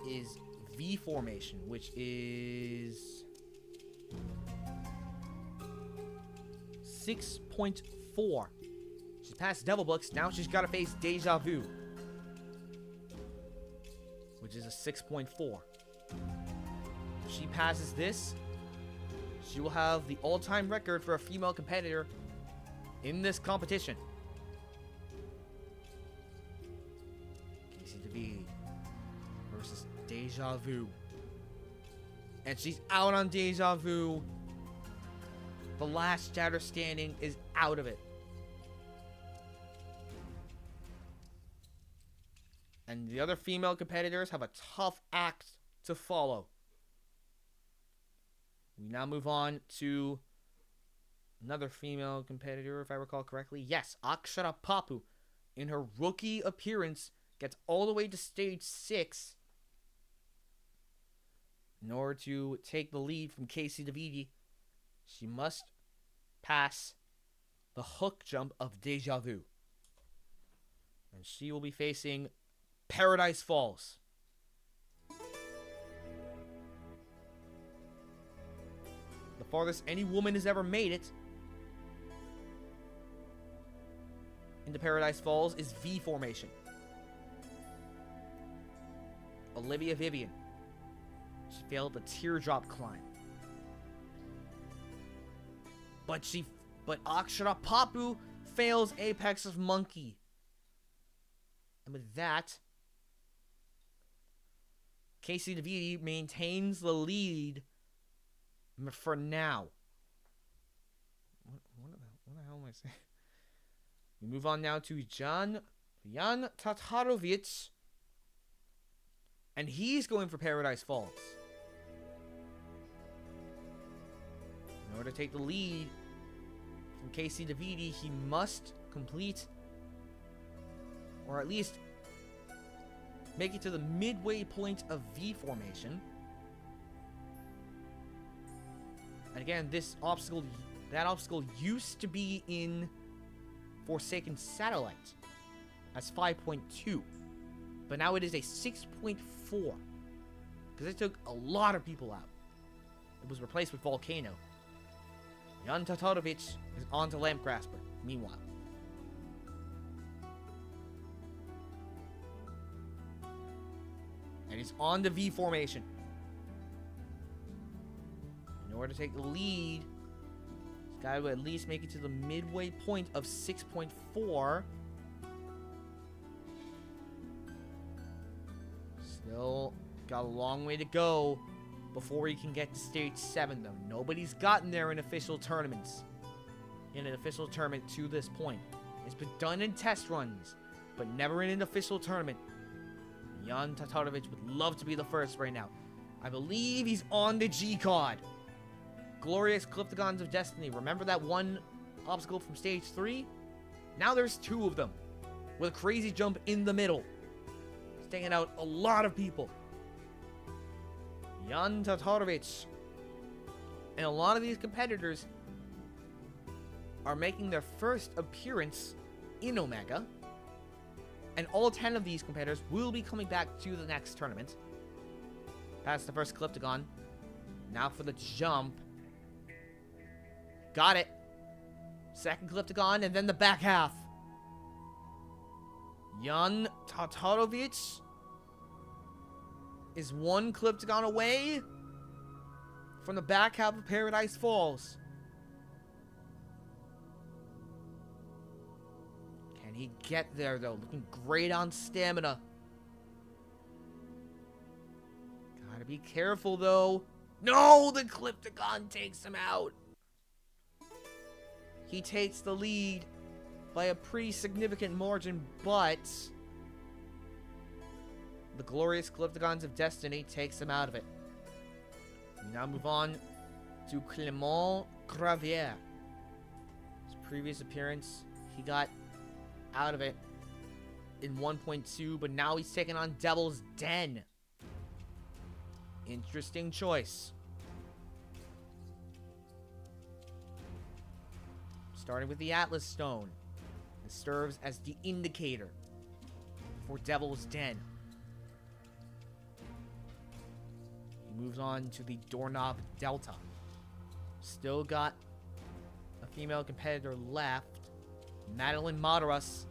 is V formation, which is 6.4. She's passed Devil Books. Now she's got to face Deja Vu, which is a 6.4. If she passes this, she will have the all-time record for a female competitor in this competition. Casey DeVee versus Deja Vu. And she's out on Deja Vu. The last shatter standing is out of it. And the other female competitors have a tough act to follow. We now move on to another female competitor, if I recall correctly. Yes, Akshara Papu, in her rookie appearance, gets all the way to stage 6 in order to take the lead from Casey DeViti. She must pass the hook jump of Deja Vu. And she will be facing Paradise Falls. The farthest any woman has ever made it into Paradise Falls is V formation. Olivia Vivian. She failed the teardrop climb. But Akshara Papu fails Apex of Monkey. And with that, Casey DeViti maintains the lead for now. What the hell am I saying? We move on now to Jan Tatarovich. And he's going for Paradise Falls. In order to take the lead from Casey DeViti, he must complete, or at least make it to the midway point of V formation. And again, that obstacle used to be in Forsaken Satellite as 5.2. But now it is a 6.4. Because it took a lot of people out. It was replaced with Volcano. Jan Tatarovich is on to Lamp Grasper, meanwhile. And he's on to V formation. In order to take the lead, he's got to at least make it to the midway point of 6.4. Still got a long way to go before he can get to stage 7, though. Nobody's gotten there in official tournaments. In an official tournament to this point. It's been done in test runs, but never in an official tournament. Jan Tatarovich would love to be the first right now. I believe he's on the G-Cod. Glorious Glyptogons of Destiny. Remember that one obstacle from stage 3? Now there's 2 of them. With a crazy jump in the middle. It's taking out a lot of people. Jan Tatarovich. And a lot of these competitors are making their first appearance in Omega. And all 10 of these competitors will be coming back to the next tournament. Past the first Glyptogon. Now for the jump. Got it. Second Glyptogon, and then the back half. Jan Tatarovich is 1 Glyptogon away from the back half of Paradise Falls. Can he get there, though? Looking great on stamina. Gotta be careful, though. No! The Glyptogon takes him out. He takes the lead by a pretty significant margin, but the glorious Glyptogons of Destiny takes him out of it. We now move on to Clément Gravier. His previous appearance, he got out of it in 1.2, but now he's taking on Devil's Den. Interesting choice. Starting with the Atlas Stone. It serves as the indicator. for Devil's Den. He moves on to the Doorknob Delta. Still got a female competitor left. Madeline Madaras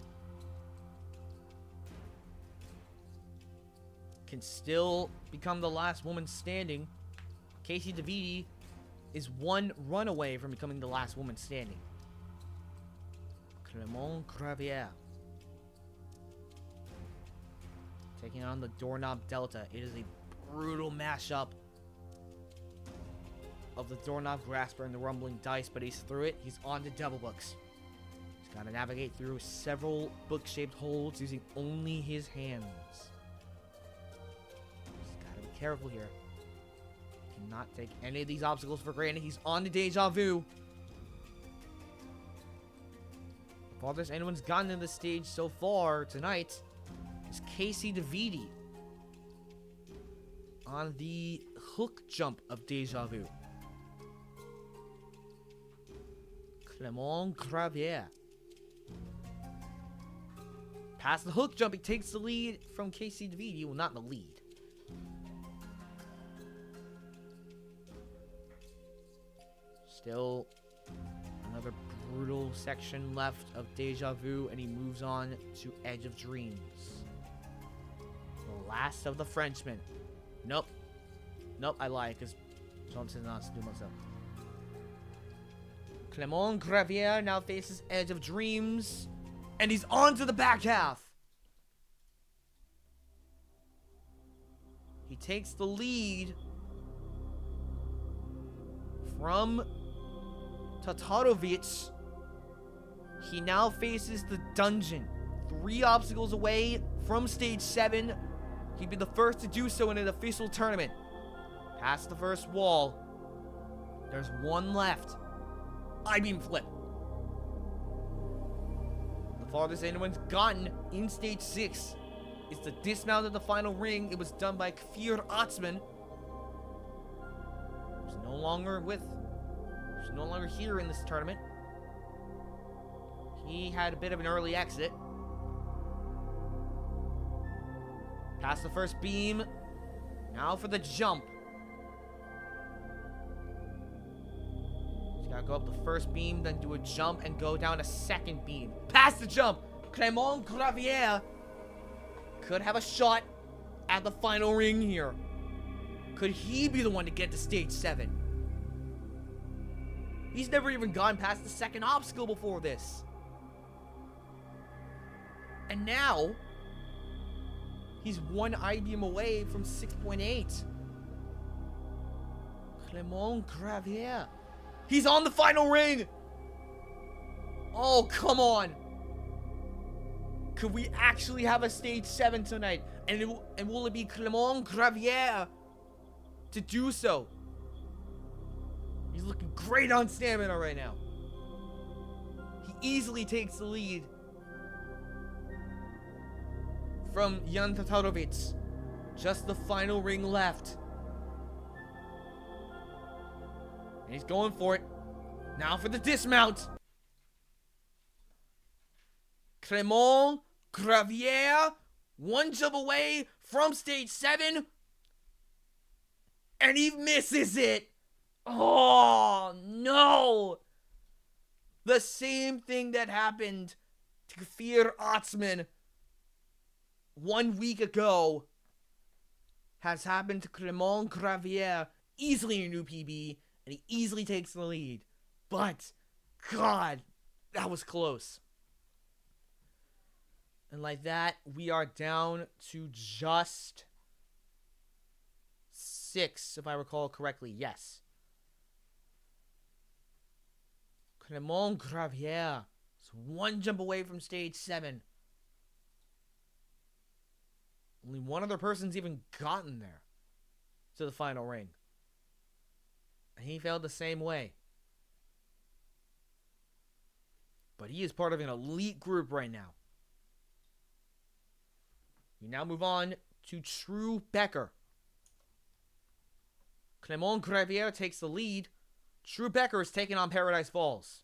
can still become the last woman standing. Casey DeViti is one run away from becoming the last woman standing. Clement Gravier taking on the Doorknob Delta. It is a brutal mashup of the Doorknob Grasper and the Rumbling Dice, but he's through it. He's on to Devil Books. He's got to navigate through several book-shaped holds using only his hands. He's got to be careful here. Cannot take any of these obstacles for granted. He's on to Deja Vu. The farthest anyone's gotten to this stage so far tonight is Casey DeViti on the hook jump of Deja Vu. Clement Gravier. Past the hook jump, he takes the lead from Casey DeViti. Well, not the lead. Still another brutal section left of Deja Vu, and he moves on to Edge of Dreams. The last of the Frenchmen. Nope. Nope, I lie, because Johnson not to do myself. Clement Gravier now faces Edge of Dreams, and he's on to the back half. He takes the lead from Tatarovich. He now faces the dungeon. 3 obstacles away from stage 7. He'd be the first to do so in an official tournament. Past the first wall. There's one left. I-beam flip. The farthest anyone's gotten in stage 6 is the dismount of the final ring. It was done by Kfir Atzmon. He's no longer here in this tournament. He had a bit of an early exit. Past the first beam. Now for the jump. He's got to go up the first beam, then do a jump and go down a second beam. Past the jump. Clement Gravier could have a shot at the final ring here. Could he be the one to get to stage 7? He's never even gone past the second obstacle before this. And now, he's one I-beam away from 6.8. Clement Gravier. He's on the final ring! Oh, come on! Could we actually have a stage 7 tonight? And will it be Clement Gravier to do so? He's looking great on stamina right now. He easily takes the lead from Jan Tatarovich. Just the final ring left. And he's going for it. Now for the dismount. Clement Gravier, one jump away from stage 7. And he misses it. Oh, no. The same thing that happened to Kfir Atzmon 1 week ago has happened to Clement Gravier. Easily a new PB, and he easily takes the lead. But, God, that was close. And like that, we are down to just 6, if I recall correctly. Yes. Clement Gravier is one jump away from stage 7. Only one other person's even gotten there to the final ring. And he failed the same way. But he is part of an elite group right now. We now move on to True Becker. Clement Gravier takes the lead. True Becker is taking on Paradise Falls.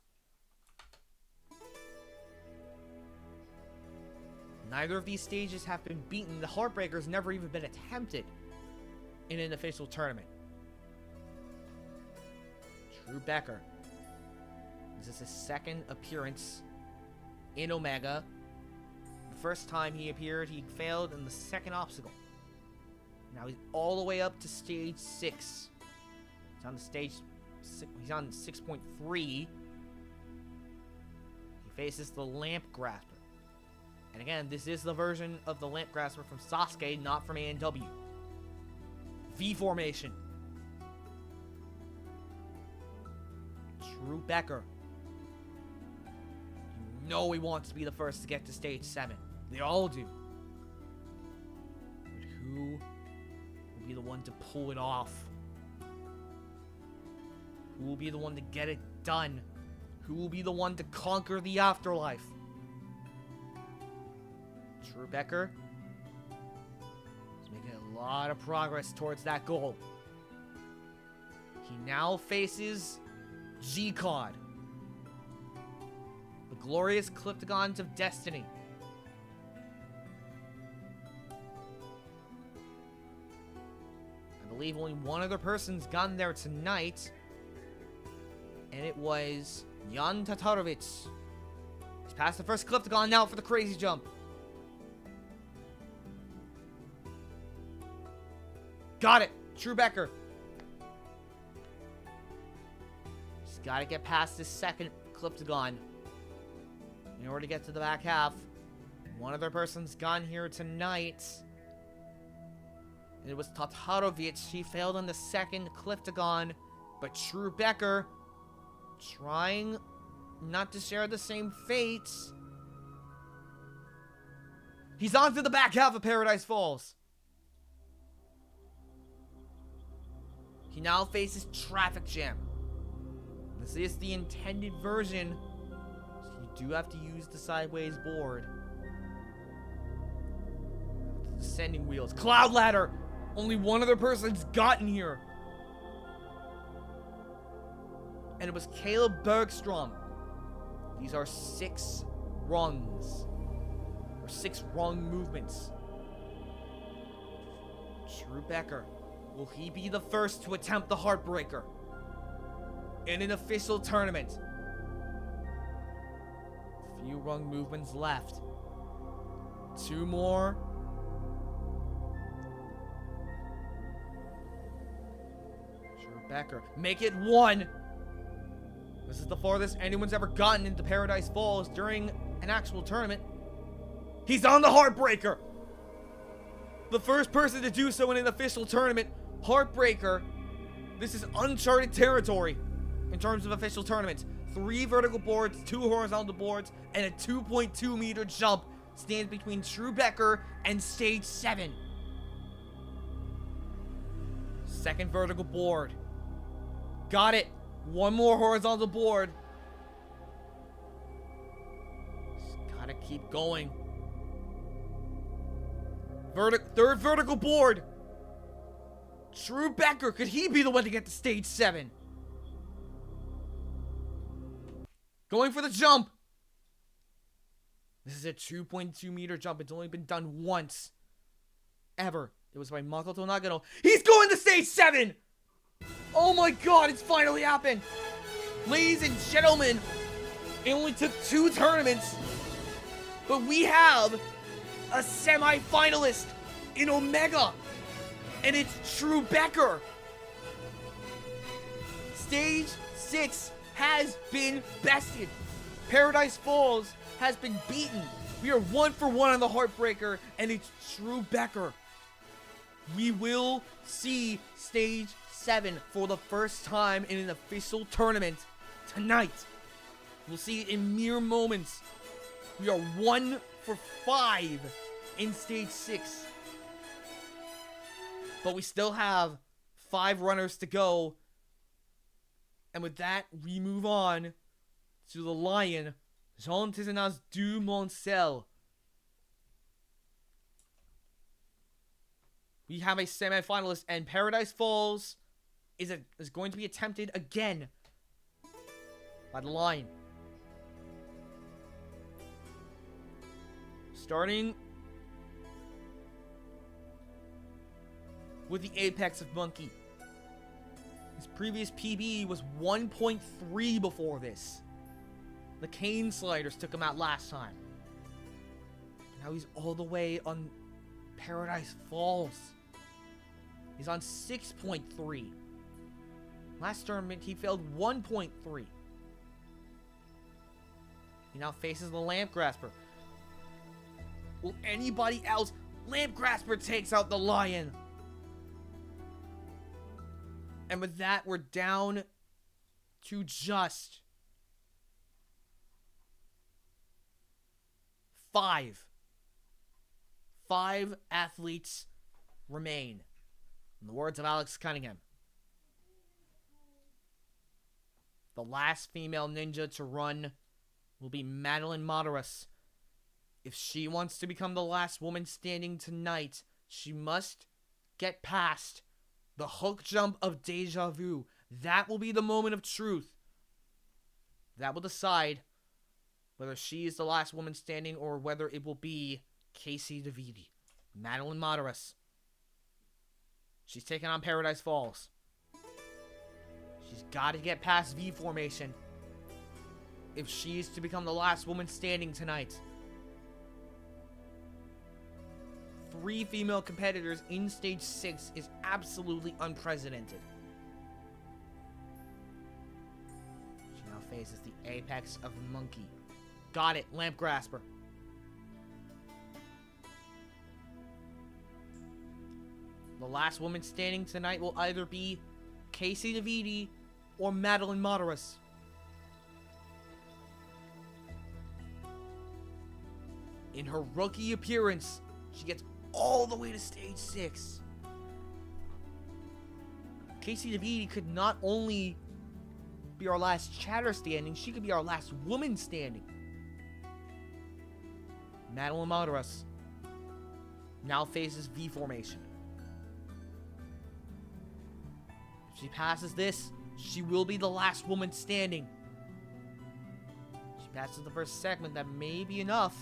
Neither of these stages have been beaten. The Heartbreaker's never even been attempted in an official tournament. Drew Becker. This is his second appearance in Omega. The first time he appeared, he failed in the second obstacle. Now he's all the way up to stage 6. He's on the stage. He's on 6.3. He faces the Lamp Grasper. And again, this is the version of the Lamp Grasper from Sasuke, not from A&W. V formation. Drew Becker. You know he wants to be the first to get to stage 7. They all do. But who will be the one to pull it off? Who will be the one to get it done? Who will be the one to conquer the afterlife? Drew Becker is making a lot of progress towards that goal. He now faces G-Cod, the glorious Klyptogons of Destiny. I believe only one other person's gotten there tonight, and it was Jan Tatarovich. He's past the first Klyptogon now for the crazy jump. Got it! Drew Becker. Just gotta get past this second Klyptogon in order to get to the back half. One other person's gone here tonight. And it was Tatarovich. He failed on the second Klyptogon. But Drew Becker, trying not to share the same fate. He's on to the back half of Paradise Falls. He now faces Traffic Jam. This is the intended version, so you do have to use the sideways board. Descending wheels. Cloud Ladder! Only one other person's gotten here. And it was Caleb Bergstrom. These are 6 rungs. Or 6 rung movements. Drew Becker. Will he be the first to attempt the Heartbreaker in an official tournament? Few rung movements left. 2 more. Drew Becker. Make it 1. This is the farthest anyone's ever gotten into Paradise Falls during an actual tournament. He's on the Heartbreaker. The first person to do so in an official tournament. Heartbreaker. This is uncharted territory in terms of official tournaments. 3 vertical boards, 2 horizontal boards, and a 2.2 meter jump stands between Drew Becker and stage 7. Second vertical board. Got it. 1 more horizontal board. Just gotta keep going. Third vertical board. Drew Becker, could he be the one to get to stage 7? Going for the jump. This is a 2.2 meter jump. It's only been done once. Ever. It was by Makoto Nagano. He's going to stage 7! Oh my god, it's finally happened! Ladies and gentlemen, it only took 2 tournaments, but we have a semi-finalist in Omega! And it's Drew Becker. Stage 6 has been bested. Paradise Falls has been beaten. We are 1 for 1 on the Heartbreaker, and it's Drew Becker. We will see stage 7 for the first time in an official tournament tonight. We'll see it in mere moments. We are 1 for 5 in stage 6. But we still have 5 runners to go. And with that, we move on to the Lion, Jean Tizenaz du Moncel. We have a semi-finalist, and Paradise Falls is going to be attempted again by the Lion. Starting with the apex of Monkey. His previous PB was 1.3 before this. The Cane Sliders took him out last time. Now he's all the way on Paradise Falls. He's on 6.3. Last tournament, he failed 1.3. He now faces the Lamp Grasper. Will anybody else? Lamp Grasper takes out the Lion. And with that, we're down to just 5. 5 athletes remain. In the words of Alex Cunningham. The last female ninja to run will be Madeline Madaras. If she wants to become the last woman standing tonight, she must get past the hook jump of Deja Vu. That will be the moment of truth. That will decide whether she is the last woman standing or whether it will be Casey DeViti. Madeline Madaras. She's taking on Paradise Falls. She's got to get past V formation if she is to become the last woman standing tonight. 3 female competitors in Stage 6 is absolutely unprecedented. She now faces the apex of Monkey. Got it, Lamp Grasper. The last woman standing tonight will either be Casey DeViti or Madeline Madaras. In her rookie appearance, she gets all the way to Stage 6. Casey DeViti could not only be our last chatter standing, she could be our last woman standing. Madeline Madaras now faces V formation. If she passes this, she will be the last woman standing. She passes the first segment, that may be enough.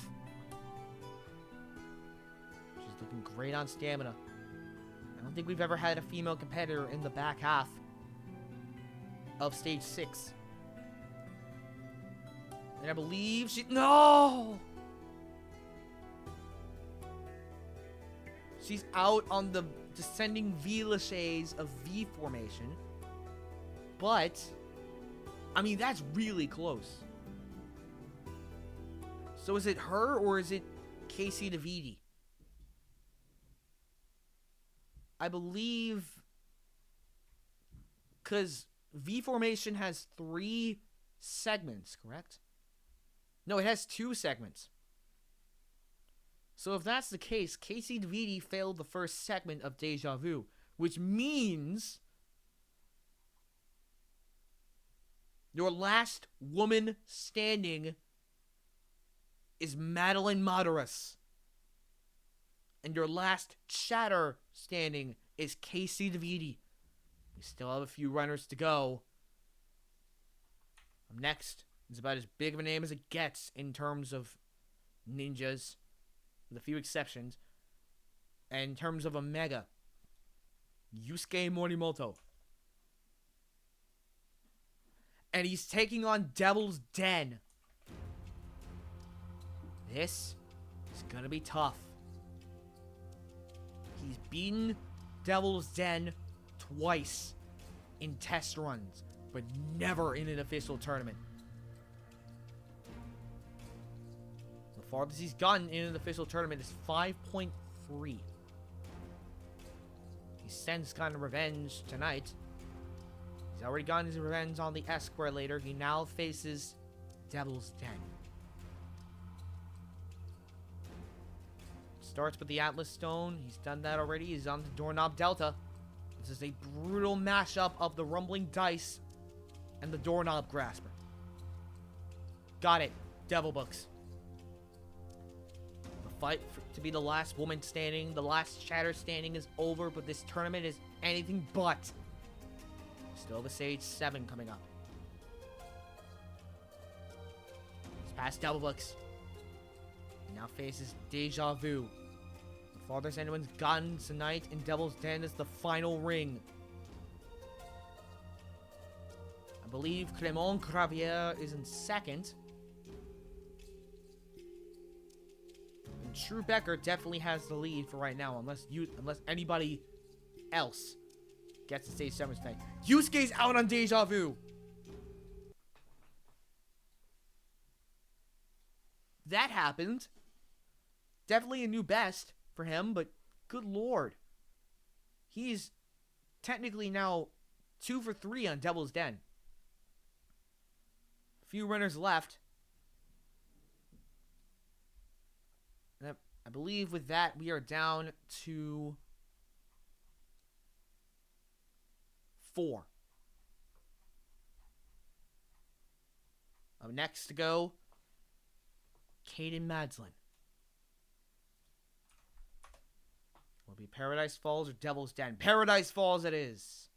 She's looking great on stamina. I don't think we've ever had a female competitor in the back half of Stage 6. And I believe she... No! She's out on the descending V laches of V formation. But, I mean, that's really close. So is it her or is it Casey DeViti? I believe, because V formation has 3 segments, correct? No, it has 2 segments. So if that's the case, Casey DeViti failed the first segment of Deja Vu, which means your last woman standing is Madeline Madaras. And your last chatter standing is Casey DeViti. We still have a few runners to go. Up next is about as big of a name as it gets in terms of ninjas, with a few exceptions. And in terms of a mega, Yusuke Morimoto. And he's taking on Devil's Den. This is gonna be tough. He's beaten Devil's Den twice in test runs, but never in an official tournament. The farthest he's gotten in an official tournament is 5.3. He sends kind of revenge tonight. He's already gotten his revenge on the Esquerlator. He now faces Devil's Den. Starts with the Atlas Stone. He's done that already. He's on the Doorknob Delta. This is a brutal mashup of the Rumbling Dice and the Doorknob Grasper. Got it. Devil Books. The fight to be the last woman standing, the last chatter standing is over, but this tournament is anything but. Still the Stage 7 coming up. He's past Devil Books. Now faces Deja Vu. The farthest anyone's gotten tonight in Devil's Den is the final ring. I believe Clément Gravier is in second. And True Becker definitely has the lead for right now, unless anybody else gets to stage 7 tonight. Yusuke's out on Deja Vu. That happened. Definitely a new best for him, but good lord. He's technically now 2 for 3 on Devil's Den. Few runners left. And I believe with that we are down to 4. Up next to go, Caden Madslin. Will it be Paradise Falls or Devil's Den? Paradise Falls it is.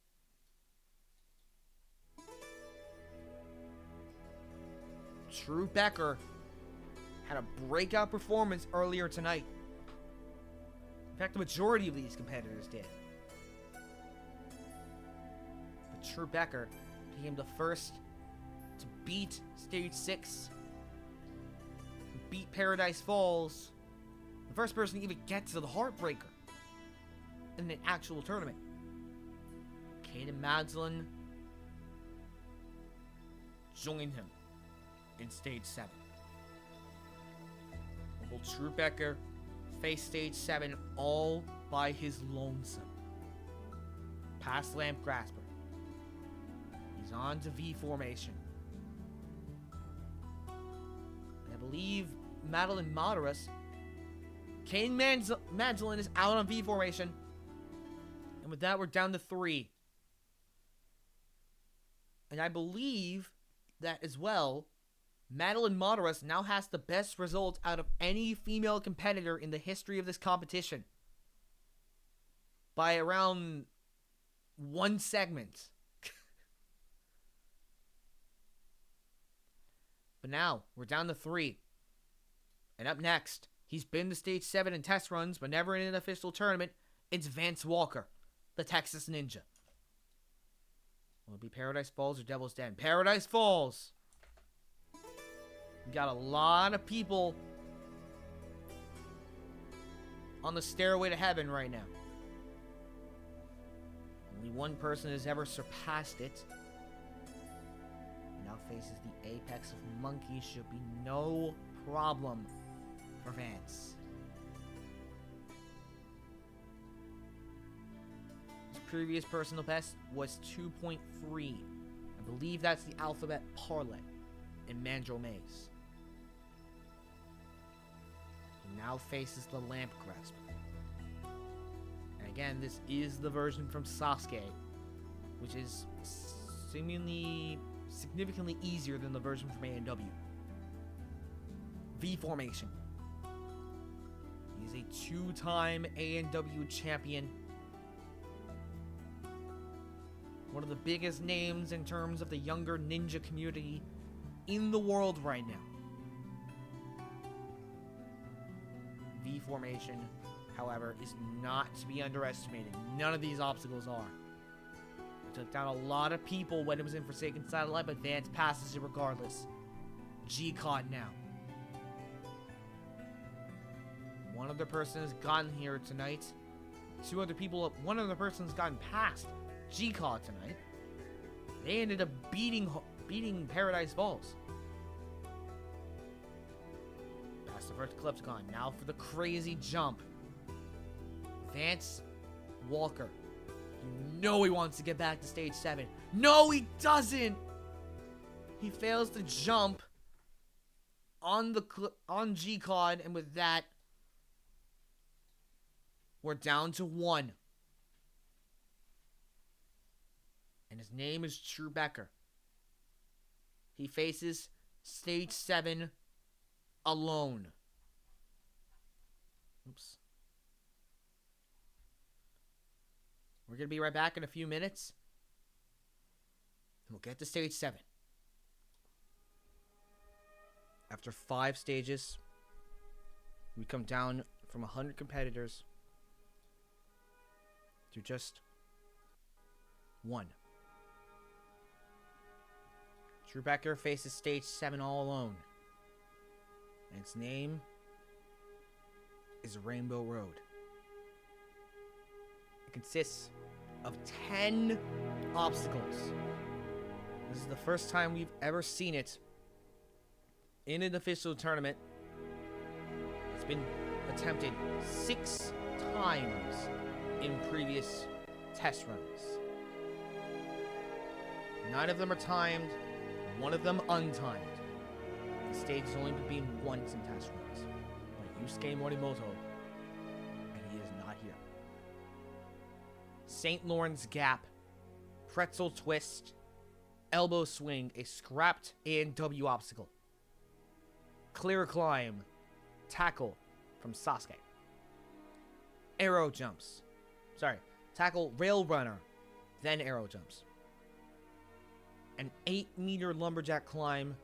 True Becker had a breakout performance earlier tonight. In fact, the majority of these competitors did. But True Becker became the first to beat Stage 6, beat Paradise Falls, the first person to even get to the Heartbreaker in an actual tournament. Caden Madslin joined him in Stage 7. Will True Becker face Stage 7 all by his lonesome? Past Lamp Grasper. He's on to V formation. I believe Madeline Moderus. Kane Madslin is out on V formation. And with that, we're down to 3. And I believe that as well, Madeline Moderus now has the best result out of any female competitor in the history of this competition. By around 1 segment. But now, we're down to 3. And up next, he's been to Stage 7 in test runs, but never in an official tournament. It's Vance Walker, the Texas Ninja. Will it be Paradise Falls or Devil's Den? Paradise Falls! We got a lot of people on the stairway to heaven right now. Only one person has ever surpassed it. Now faces the apex of monkeys. Should be no problem for Vance. His previous personal best was 2.3. I believe that's the alphabet parlay in Mandrill Maze. He now faces the Lamp Grasper. And again, this is the version from Sasuke, which is seemingly significantly easier than the version from A&W. V formation. He's a 2-time A&W champion. One of the biggest names in terms of the younger ninja community in the world right now. V formation, however, is not to be underestimated. None of these obstacles are. It took down a lot of people when it was in Forsaken Satellite, but Vance passes it regardless. G-Cod now. One other person has gotten here tonight. One other person has gotten past G-Cod tonight. They ended up beating Paradise Falls. Past the first clip's gone. Now for the crazy jump. Vance Walker. You know he wants to get back to Stage 7. No, he doesn't! He fails to jump on G-Cod, and with that, we're down to 1. And his name is True Becker. He faces Stage 7 alone. Oops. We're going to be right back in a few minutes. And we'll get to Stage 7. After 5 stages, We come down from 100 competitors to just one. Drew Becker faces stage 7 all alone. And its name is Rainbow Road. It consists of 10 obstacles. This is the first time we've ever seen it in an official tournament. It's been attempted 6 times in previous test runs. 9 of them are timed, 1 of them untimed. The stage has only been beaten once in test runs by Yusuke Morimoto, and he is not here. St. Lawrence Gap, Pretzel Twist, Elbow Swing, a scrapped A&W obstacle. Clear Climb, Tackle from Sasuke. Arrow Jumps. Tackle Rail Runner, then Arrow Jumps. An 8-meter lumberjack climb.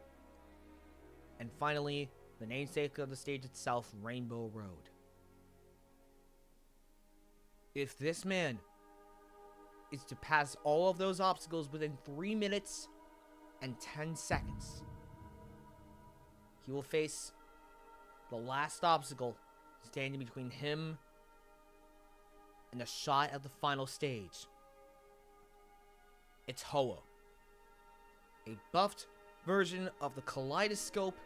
And finally, the namesake of the stage itself, Rainbow Road. If this man is to pass all of those obstacles within 3 minutes and 10 seconds, he will face the last obstacle standing between him and a shot at the final stage. It's Ho-Oh, a buffed version of the Kaleidoscope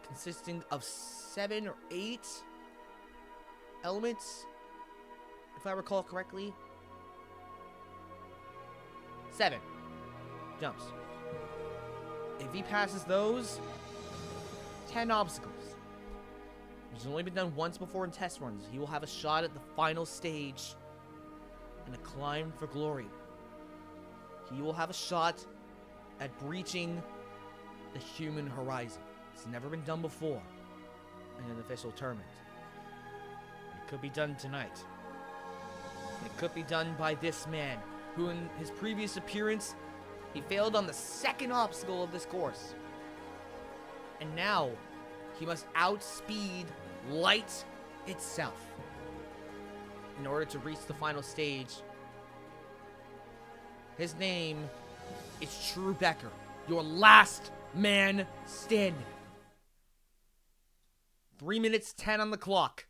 consisting of 7 or 8 elements, if I recall correctly. 7 jumps. If he passes those 10 obstacles, which has only been done once before in test runs, he will have a shot at the final stage and a climb for glory. He will have a shot at breaching the human horizon. It's never been done before in an official tournament. It could be done tonight. It could be done by this man, who in his previous appearance, he failed on the 2nd obstacle of this course. And now, he must outspeed light itself in order to reach the final stage. His name is Drew Becker, your last man standing. 3 minutes 10 on the clock.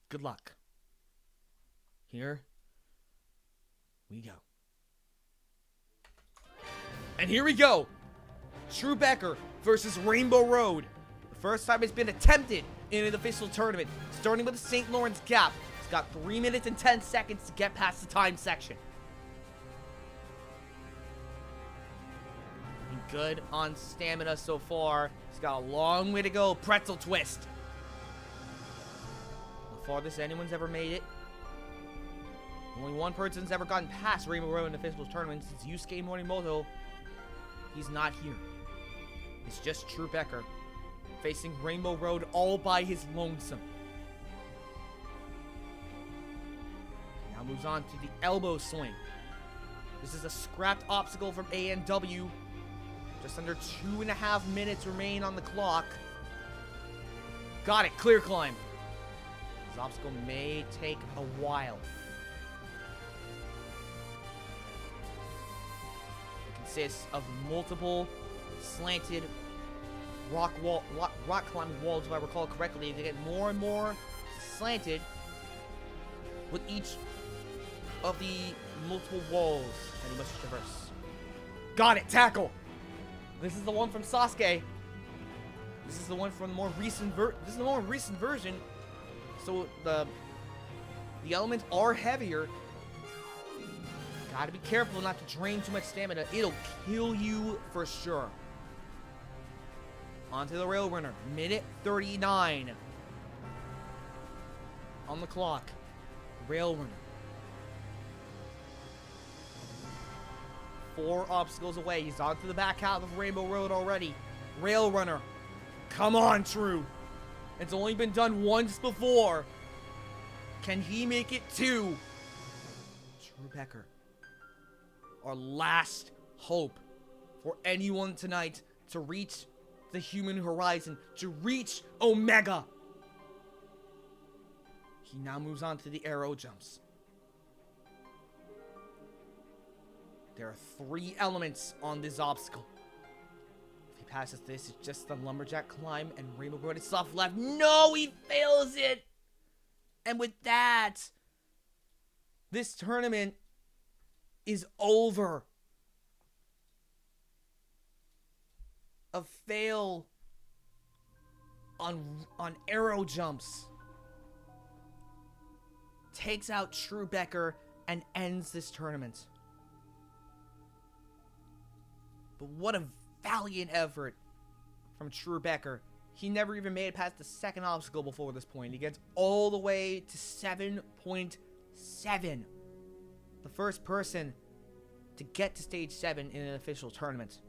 Good luck. Here we go. And here we go. Drew Becker versus Rainbow Road. The first time it's been attempted in an official tournament. Starting with the St. Lawrence Gap. He's got 3 minutes and 10 seconds to get past the time section. Looking good on stamina so far. He's got a long way to go. Pretzel Twist. The farthest anyone's ever made it. Only one person's ever gotten past Rainbow Road in official tournaments. It's Yusuke Morimoto. He's not here. It's just Drew Becker facing Rainbow Road all by his lonesome. Now moves on to the Elbow Swing. This is a scrapped obstacle from A&W. Just under 2.5 minutes remain on the clock. Got it. Clear Climb. This obstacle may take a while. It consists of multiple slanted rock climbing walls, if I recall correctly. They get more and more slanted with each of the multiple walls that he must traverse. Got it. Tackle. This is the one from Sasuke. This is the one from the more recent version. So the elements are heavier. Gotta be careful not to drain too much stamina. It'll kill you for sure. Onto the Rail Runner. Minute 39 on the clock. Rail Runner. 4 obstacles away. He's onto the back half of Rainbow Road already. Rail Runner. Come on, Drew. It's only been done once before. Can he make it 2? Drew Becker. Our last hope for anyone tonight to reach the human horizon to reach Omega. He now moves on to the arrow jumps. There are 3 elements on this obstacle. If he passes this, it's just the lumberjack climb and Rainbow Road is soft left. No, he fails it! And with that, this tournament is over. A fail on arrow jumps takes out Truebecker and ends this tournament. But what a valiant effort from Truebecker. He never even made it past the second obstacle before this point. He gets all the way to 7.7. The first person to get to stage 7 in an official tournament.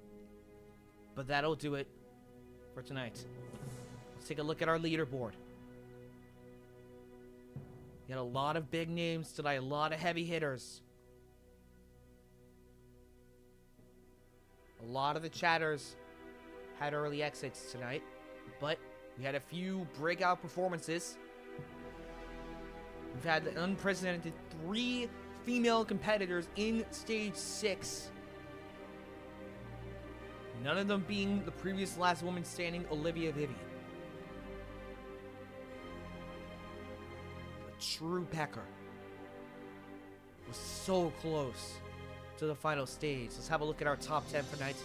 But that'll do it for tonight. Let's take a look at our leaderboard. We had a lot of big names tonight, a lot of heavy hitters. A lot of the chatters had early exits tonight, but we had a few breakout performances. We've had an unprecedented 3 female competitors in stage 6. None of them being the previous last woman standing, Olivia Vivian. But Truebecker was so close to the final stage. Let's have a look at our top 10 for tonight.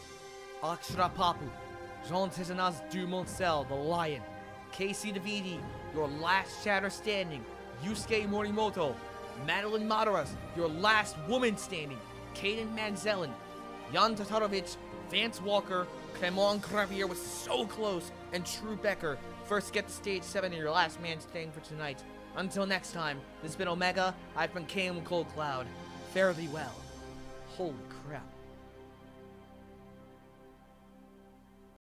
Akshara Papu, Jean Tizinaz Dumoncel, the Lion, Casey Davidi, your last chatter standing, Yusuke Morimoto, Madeline Mataras, your last woman standing, Kaden Manzelin, Jan Tatarovich, Vance Walker, Clement Gravier was so close, and Truebecker first get to stage 7 and your last man standing for tonight. Until next time, this has been Omega, I've been Cam Cold Cloud. Fare thee well. Holy crap.